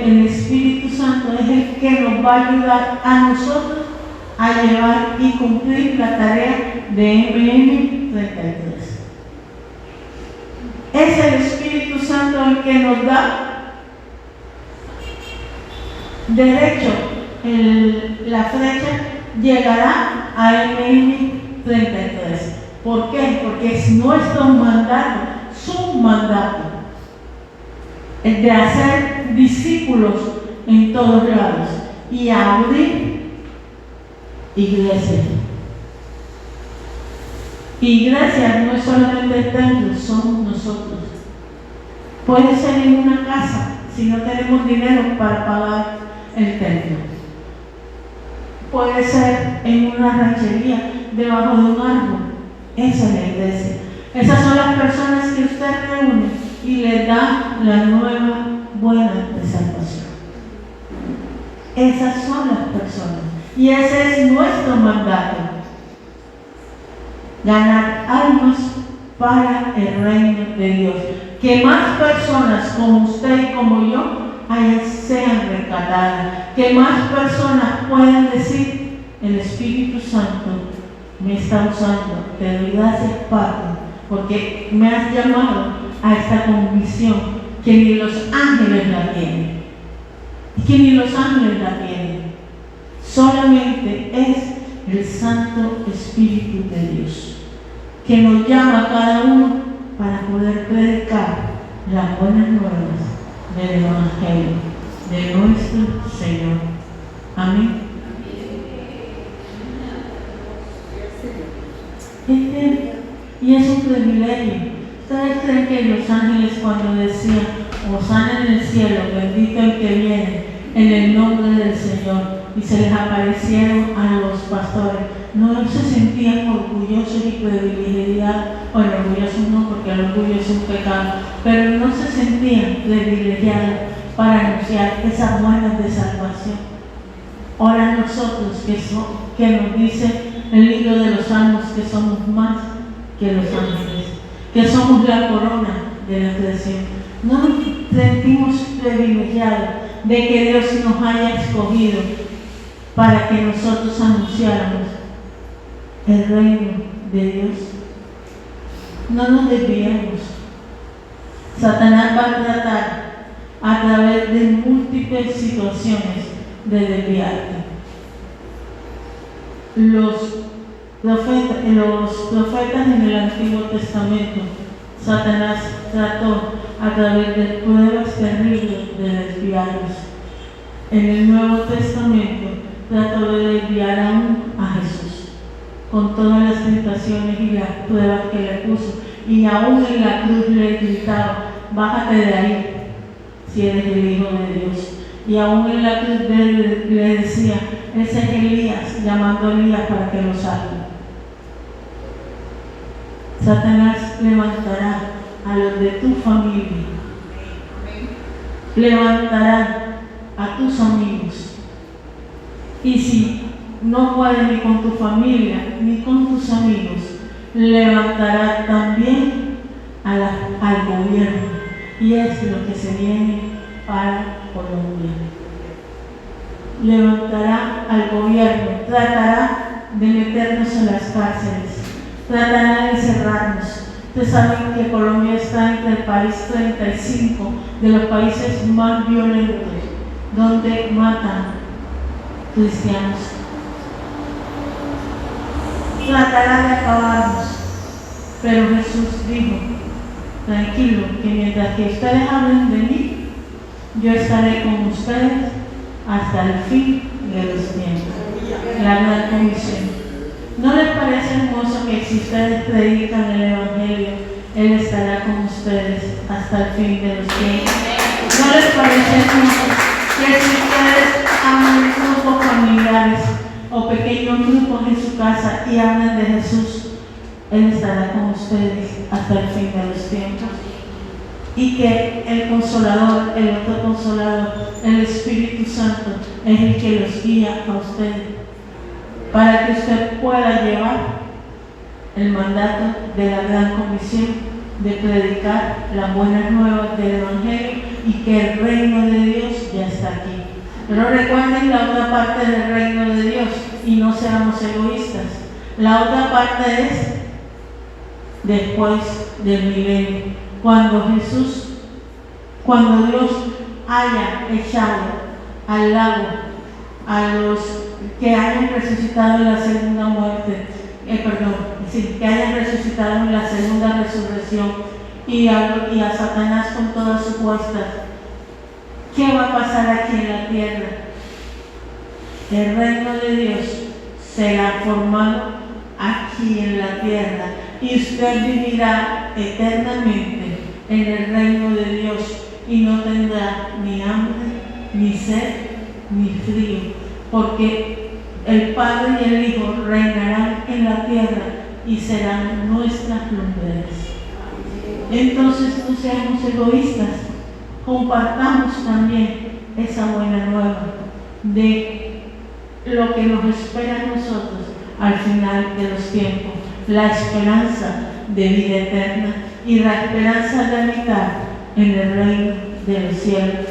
El Espíritu Santo es el que nos va a ayudar a nosotros a llevar y cumplir la tarea de MM 33. Es el Espíritu Santo el que nos da derecho. La flecha llegará a MM 33. ¿Por qué? Porque es nuestro mandato, su mandato, el de hacer discípulos en todos lados y abrir iglesia. Iglesia no es solamente el templo, somos nosotros. Puede ser en una casa si no tenemos dinero para pagar el templo. Puede ser en una ranchería debajo de un árbol. Esa es la iglesia. Esas son las personas que usted reúne y le da la nueva buena de salvación. Esas son las personas. Y ese es nuestro mandato. Ganar almas para el reino de Dios. Que más personas como usted y como yo sean rescatadas. Que más personas puedan decir, el Espíritu Santo me está usando. Te doy gracias, Padre, porque me has llamado a esta convicción que ni los ángeles la tienen. Que ni los ángeles la tienen. Solamente es el Santo Espíritu de Dios que nos llama a cada uno para poder predicar las buenas nuevas del Evangelio de nuestro Señor. Amén. Y es un privilegio. ¿Ustedes creen que los ángeles cuando decían Hosana en el cielo, bendito el que viene en el nombre del Señor, y se les aparecieron a los pastores, no se sentían orgullosos y privilegiados? Bueno, orgullosos no, porque el orgullo es un pecado, pero no se sentían privilegiados para anunciar esas buenas de salvación. Ahora nosotros que nos dice el libro de los Salmos que somos más que los ángeles, que somos la corona de la creación, No nos sentimos privilegiados de que Dios nos haya escogido para que nosotros anunciáramos el reino de Dios. No nos desviemos. Satanás va a tratar a través de múltiples situaciones de desviarte. Los profetas en el Antiguo Testamento, Satanás trató a través de pruebas terribles de desviarlos. En el Nuevo Testamento trató de desviar aún a Jesús, con todas las tentaciones y las pruebas que le puso. Y aún en la cruz le gritaba: bájate de ahí, si eres el Hijo de Dios. Y aún en la cruz le decía: ese es Elías, llamando a Elías para que lo salve. Satanás levantará a los de tu familia, levantará a tus amigos. Y si no puede ni con tu familia ni con tus amigos, levantará también al gobierno. Y es lo que se viene para Colombia. Levantará al gobierno, tratará de meternos en las cárceles, tratará de encerrarnos. Ustedes saben que Colombia está entre el país 35 de los países más violentos, donde matan cristianos. Tratará de acabarnos, pero Jesús dijo: tranquilo, que mientras que ustedes hablen de mí, yo estaré con ustedes hasta el fin de los tiempos. La gran comisión. ¿No les parece hermoso que si ustedes predican el Evangelio, Él estará con ustedes hasta el fin de los tiempos? ¿No les parece hermoso que si ustedes aman grupos familiares o pequeños grupos en su casa y hablan de Jesús, Él estará con ustedes hasta el fin de los tiempos? Y que el Consolador, el otro Consolador, el Espíritu Santo, es el que los guía a ustedes, para que usted pueda llevar el mandato de la gran comisión de predicar las buenas nuevas del Evangelio y que el reino de Dios ya está aquí. Pero recuerden la otra parte del reino de Dios y no seamos egoístas. La otra parte es después del milenio, cuando Dios haya echado al lago a los que hayan resucitado en la segunda muerte, que hayan resucitado en la segunda resurrección, y a Satanás con todas sus fuerzas. ¿Qué va a pasar aquí en la tierra? El reino de Dios será formado aquí en la tierra y usted vivirá eternamente en el reino de Dios y no tendrá ni hambre, ni sed, ni frío, porque el Padre y el Hijo reinarán en la tierra y serán nuestras lumbreras. Entonces no seamos egoístas, compartamos también esa buena nueva de lo que nos espera a nosotros al final de los tiempos, la esperanza de vida eterna y la esperanza de habitar en el reino de los cielos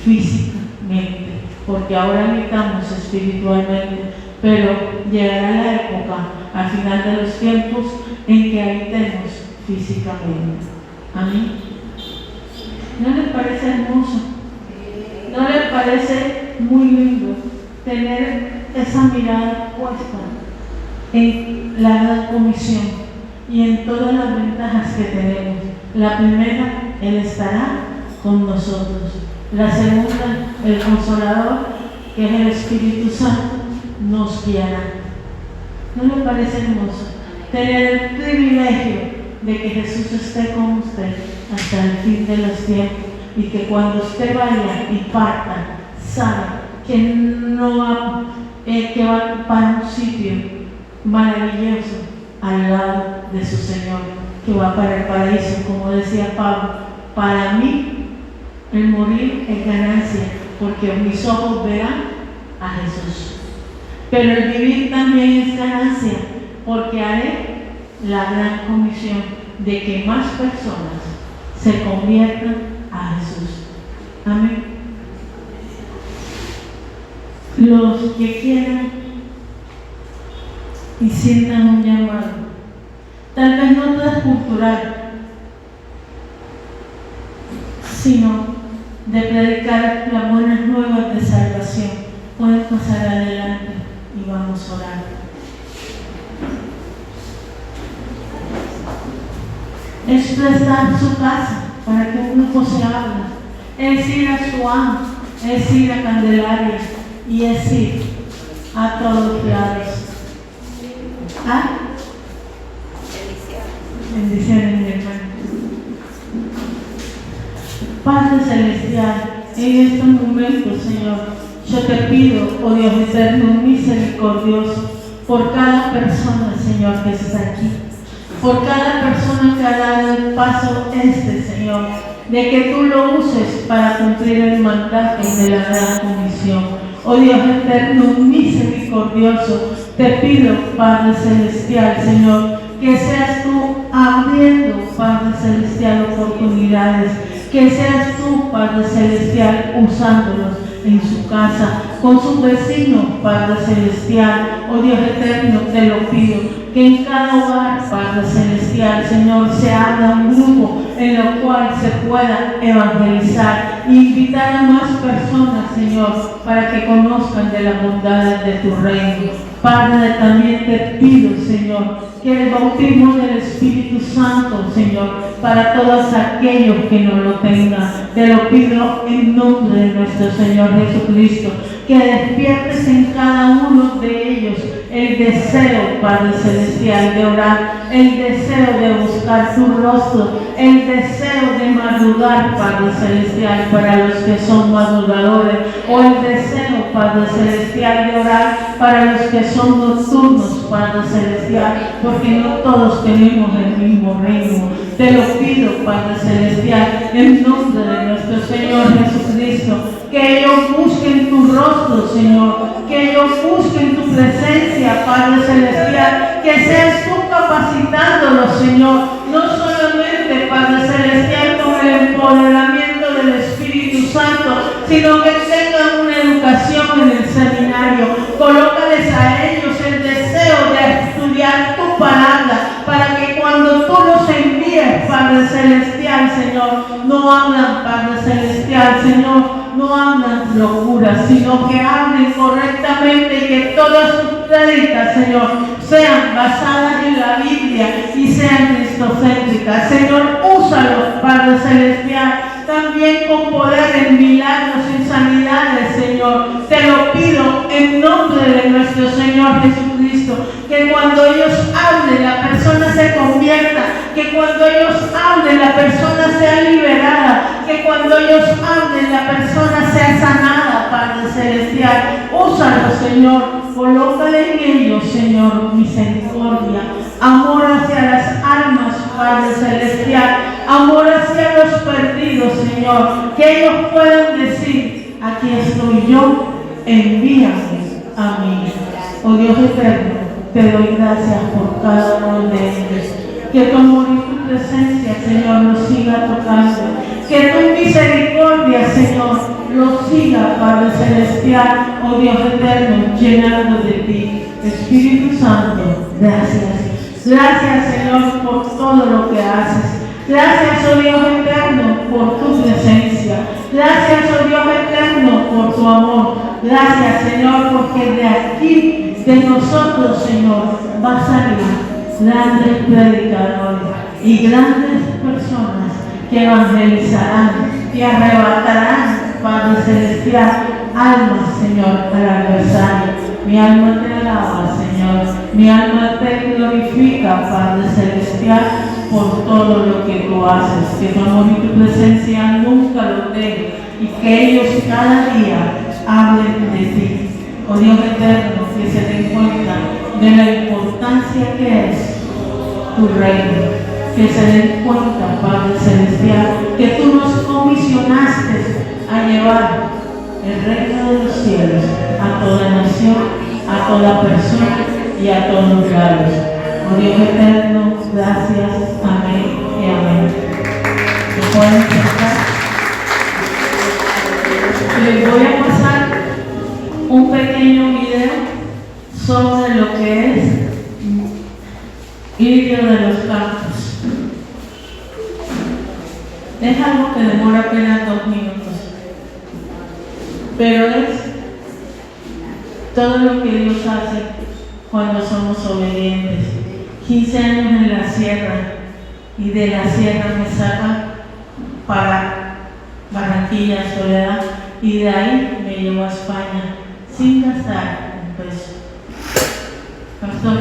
físicamente, porque ahora habitamos espiritualmente, pero llegará la época al final de los tiempos en que habitemos físicamente. Amén. ¿No les parece hermoso? ¿No les parece muy lindo tener esa mirada puesta en la gran comisión y en todas las ventajas que tenemos? La primera, Él estará con nosotros. La segunda, el Consolador, que es el Espíritu Santo, nos guiará. ¿No le parece hermoso tener el privilegio de que Jesús esté con usted hasta el fin de los tiempos y que cuando usted vaya y parta, sabe que no va, que va para un sitio maravilloso al lado de su Señor, que va para el paraíso? Como decía Pablo, para mí el morir es ganancia, porque mis ojos verán a Jesús. Pero el vivir también es ganancia, porque haré la gran comisión de que más personas se conviertan a Jesús. Amén. Los que quieran y sientan un llamado, tal vez no transcultural, sino de predicar las buenas nuevas de salvación, pueden pasar adelante y vamos a orar. Es prestar su casa para que un grupo se abra, es ir a Suán, es ir a Candelaria y es ir a todos lados. ¿Ah? Bendiciones, mi hermano. Padre Celestial, en estos momentos, Señor, yo te pido, oh Dios eterno, misericordioso, por cada persona, Señor, que está aquí, por cada persona que ha dado el paso Señor, de que tú lo uses para cumplir el mandato de la gran comisión. Oh Dios eterno, misericordioso, te pido, Padre Celestial, Señor, que seas tú abriendo, Padre Celestial, oportunidades, que seas tú, Padre Celestial, usándolos en su casa, con sus vecinos, Padre Celestial. Oh Dios eterno, te lo pido, que en cada hogar, Padre Celestial, Señor, se abra un grupo en lo cual se pueda evangelizar e invitar a más personas, Señor, para que conozcan de las bondades de tu reino. Padre, también te pido, Señor, que el bautismo del Espíritu Santo, Señor, para todos aquellos que no lo tengan, te lo pido en nombre de nuestro Señor Jesucristo, que despiertes en cada uno de ellos el deseo, Padre Celestial, de orar, el deseo de buscar tu rostro, el deseo de madrugar, Padre Celestial, para los que son madrugadores, o el deseo, Padre Celestial, de orar para los que son nocturnos, Padre Celestial, porque no todos tenemos el mismo ritmo. Te lo pido, Padre Celestial, en nombre de nuestro Señor Jesucristo, que ellos busquen tu rostro, Señor, que ellos busquen tu presencia, Padre Celestial, que seas tú capacitándolos, Señor, no solamente, Padre Celestial, con el empoderamiento del Espíritu Santo, sino que tengan una educación en el seminario. Colócales a ellos el deseo de estudiar tu palabra, para que cuando tú los envíes, Padre Celestial, Señor, no hablan, Padre Celestial, Señor, no hablan locuras, sino que hablen correctamente y que todas sus prédicas, Señor, sean basadas en la Biblia y sean cristocéntricas. Señor, úsalos, Padre Celestial, también con poder en milagros, en sanidades, Señor. Te lo pido en nombre de nuestro Señor Jesucristo, que cuando ellos hablen, la persona se convierta, que cuando ellos hablen, la persona sea liberada, que cuando ellos hablen, la persona sea sanada, Padre Celestial. Úsalo, Señor, colócale en ellos, Señor, misericordia, amor hacia las almas, Padre Celestial, amor hacia los perdidos, Señor, que ellos puedan decir: aquí estoy yo, envíame a mí. Oh Dios eterno, te doy gracias por cada uno de ellos. Que tu amor y tu presencia, Señor, los siga tocando. Que tu misericordia, Señor, los siga, Padre Celestial, oh Dios eterno, llenando de ti. Espíritu Santo, gracias. Gracias, Señor, por todo lo que haces. Gracias, oh Dios eterno, por tu presencia. Gracias, oh Dios eterno, por tu amor. Gracias, Señor, porque de aquí, de nosotros, Señor, va a salir grandes predicadores y grandes personas que evangelizarán y arrebatarán, Padre Celestial, almas, Señor, al adversario. Mi alma te alaba, Señor. Mi alma te glorifica, Padre Celestial, por todo lo que tú haces. Que tu amor y tu presencia nunca los dejen y que ellos cada día hablen de ti. Oh Dios eterno, que se den cuenta de la importancia que es tu reino, que se den cuenta, Padre Celestial, que tú nos comisionaste a llevar el reino de los cielos a toda nación, a toda persona y a todos lados. Oh Dios eterno, gracias, amén y amén. ¿Se pueden sentar? Les voy a pasar un pequeño video sobre lo que es Lirio de los Campos. Es algo que demora apenas 2 minutos, pero es todo lo que Dios hace cuando somos obedientes. 15 años en la sierra, y de la sierra me saca para Barranquilla, Soledad, y de ahí me llevó a España sin gastar un peso. Pastor,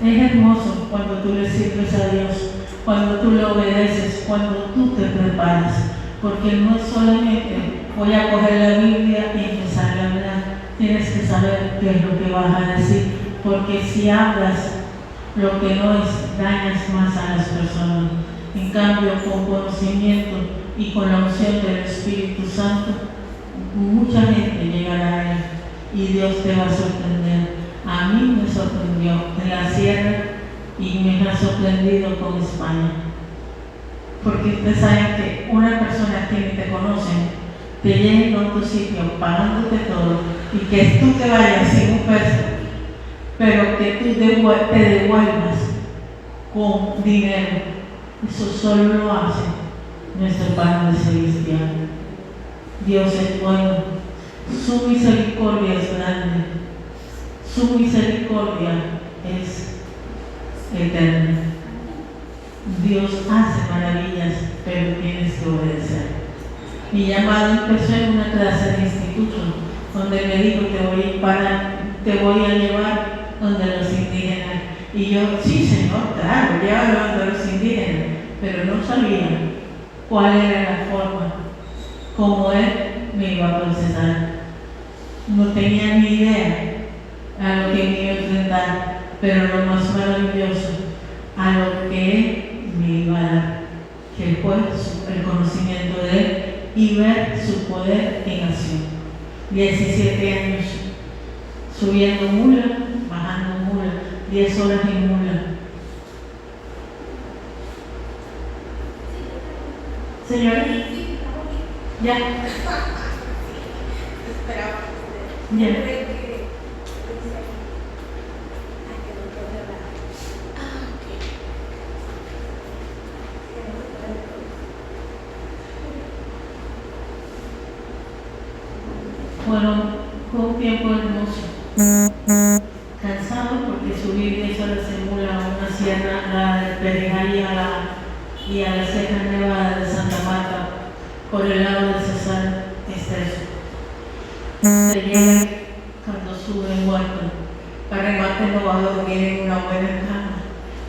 es hermoso cuando tú le sirves a Dios, cuando tú le obedeces, cuando tú te preparas, porque no es solamente voy a coger la Biblia y empezar a hablar. Tienes que saber qué es lo que vas a decir, porque si hablas lo que no es, dañas más a las personas. En cambio, con conocimiento y con la unción del Espíritu Santo, mucha gente llegará a Él y Dios te va a sorprender. A mí me sorprendió en la sierra y me ha sorprendido con España. Porque ustedes saben que una persona que ni te conocen te llegue a otro sitio pagándote todo y que tú te vayas sin un peso, pero que tú te devuelvas con dinero. Eso solo lo hace nuestro Padre Celestial. Dios es bueno, su misericordia es grande, su misericordia es eterna. Dios hace maravillas, pero tienes que obedecer. Mi llamado empezó en una clase de instituto, donde me dijo te voy a llevar donde los indígenas. Y yo, sí Señor, claro, llévalo donde los indígenas, pero no sabía cuál era la forma como Él me iba a procesar. No tenía ni idea a lo que me iba a enfrentar, pero lo más maravilloso, a lo que Él me iba a dar, que fue el conocimiento de Él y ver su poder en acción. 17 años subiendo mula, bajando mula, 10 horas en mula. Señora, ya. Ya. Bueno, fue un tiempo hermoso. Cansado porque subir 10 horas en mula a una sierra, la de Perejal y a la Sierra Nevada de Santa Marta, por el lado de Cesar, estreso. Se llega cuando sube en Huerto. Para remate no va a dormir en una buena cama,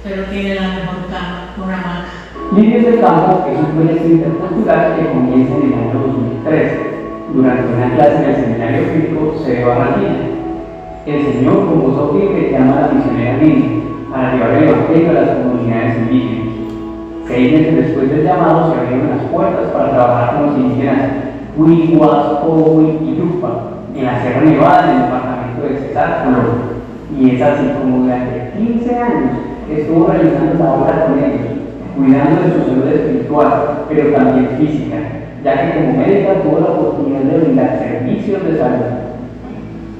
pero tiene la mejor cama, una hamaca. Lirios del Campo es un proyecto intercultural que comienza en el año 2013, durante una clase en el Seminario Bíblico Sede Barranquilla. El Señor, con voz audible, llama a la misionera Lili para llevar el Evangelio a las comunidades indígenas. 6 meses después del llamado se abrieron las puertas para trabajar con los indígenas Huihuas, Cowi y Yupa en la Sierra Nevada, en el departamento de Cesar, Colombia. Y es así como durante 15 años estuvo realizando la obra con ellos, cuidando de su salud espiritual, pero también física, ya que como médica tuvo la oportunidad de brindar servicios de salud.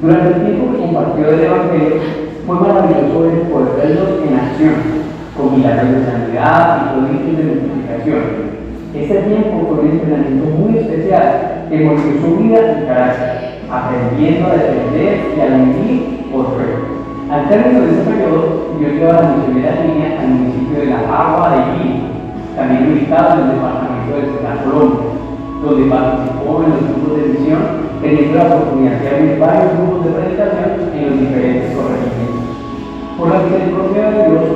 Durante el tiempo que compartió el Evangelio, fue maravilloso ver el poder de Dios en acción, con milagros de sanidad y prodigios de multiplicación. Este tiempo fue un entrenamiento muy especial que moldeó su vida y carácter, aprendiendo a defender y a vivir por fe. Al término de este periodo, Dios lleva a la misionera Línea al municipio de La Agua de Guili, también ubicado en el departamento de Cesar, Colombia, donde participó en los grupos de misión, teniendo la oportunidad de abrir varios grupos de predicación en los diferentes corregimientos. Por la misericordia de Dios,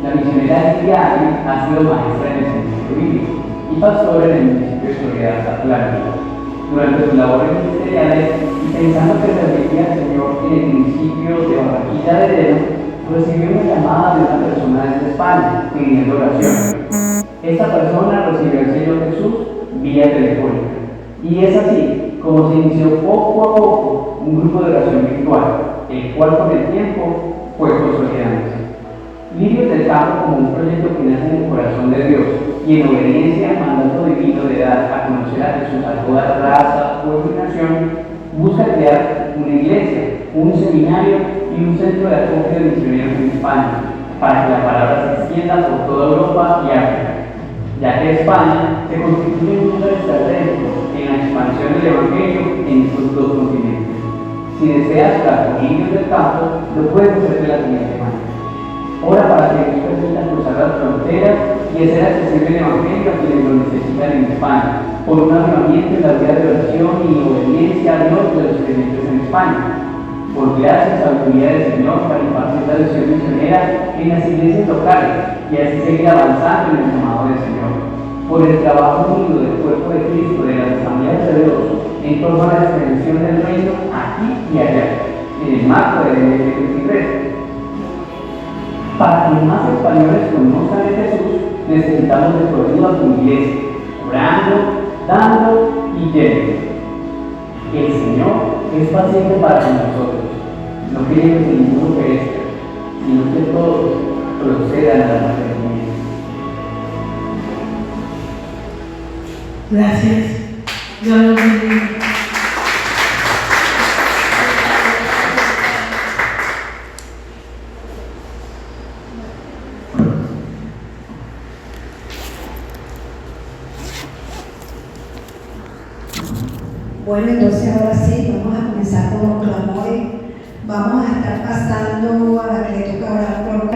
la misionera Línea ha sido maestra en el seminario bíblico y pastora en el municipio de Soledad, Atlántica. Durante sus labores ministeriales y pensando que servía al Señor en el municipio de Barranquilla de Heredo, recibió una llamada de una persona desde España pidiendo oración. Esta persona recibió al Señor Jesús vía telefónica. Y es así como se inició poco a poco un grupo de oración virtual, el cual con el tiempo fue consolidándose. Lirios del Campo como un proyecto que nace en el corazón de Dios y en obediencia al mandato divino de dar a conocer a Jesús a toda raza, pueblo y nación, busca crear una iglesia, un seminario y un centro de acopio de misioneros en España, para que la palabra se extienda por toda Europa y África, ya que España se constituye un punto estratégico en la expansión del Evangelio en estos dos continentes. Si deseas hablar con niños del campo, lo puedes hacer de la siguiente manera. Ora para que Dios permita cruzar las fronteras y hacer accesible el Evangelio a quienes lo necesitan en España, por un avivamiento en la vida de oración y obediencia a Dios de los creyentes en España. Por gracia y sabiduría del Señor para impartir la visión misionera en las iglesias locales y así seguir avanzando en el llamado del Señor. Por el trabajo unido del cuerpo de Cristo de las asambleas de Dios en torno a la extensión del reino aquí y allá, en el marco del M23. Para que más españoles conozcan a Jesús, necesitamos de tu ayuda como iglesia, orando, dando y yendo. El Señor es paciente para con nosotros, no quiere que ninguno perezca, sino que todos procedan al arrepentimiento. Gracias. Dios los bendiga. Bueno, entonces ahora sí, vamos a comenzar con los clamores. Vamos a estar pasando a la que le toca orar por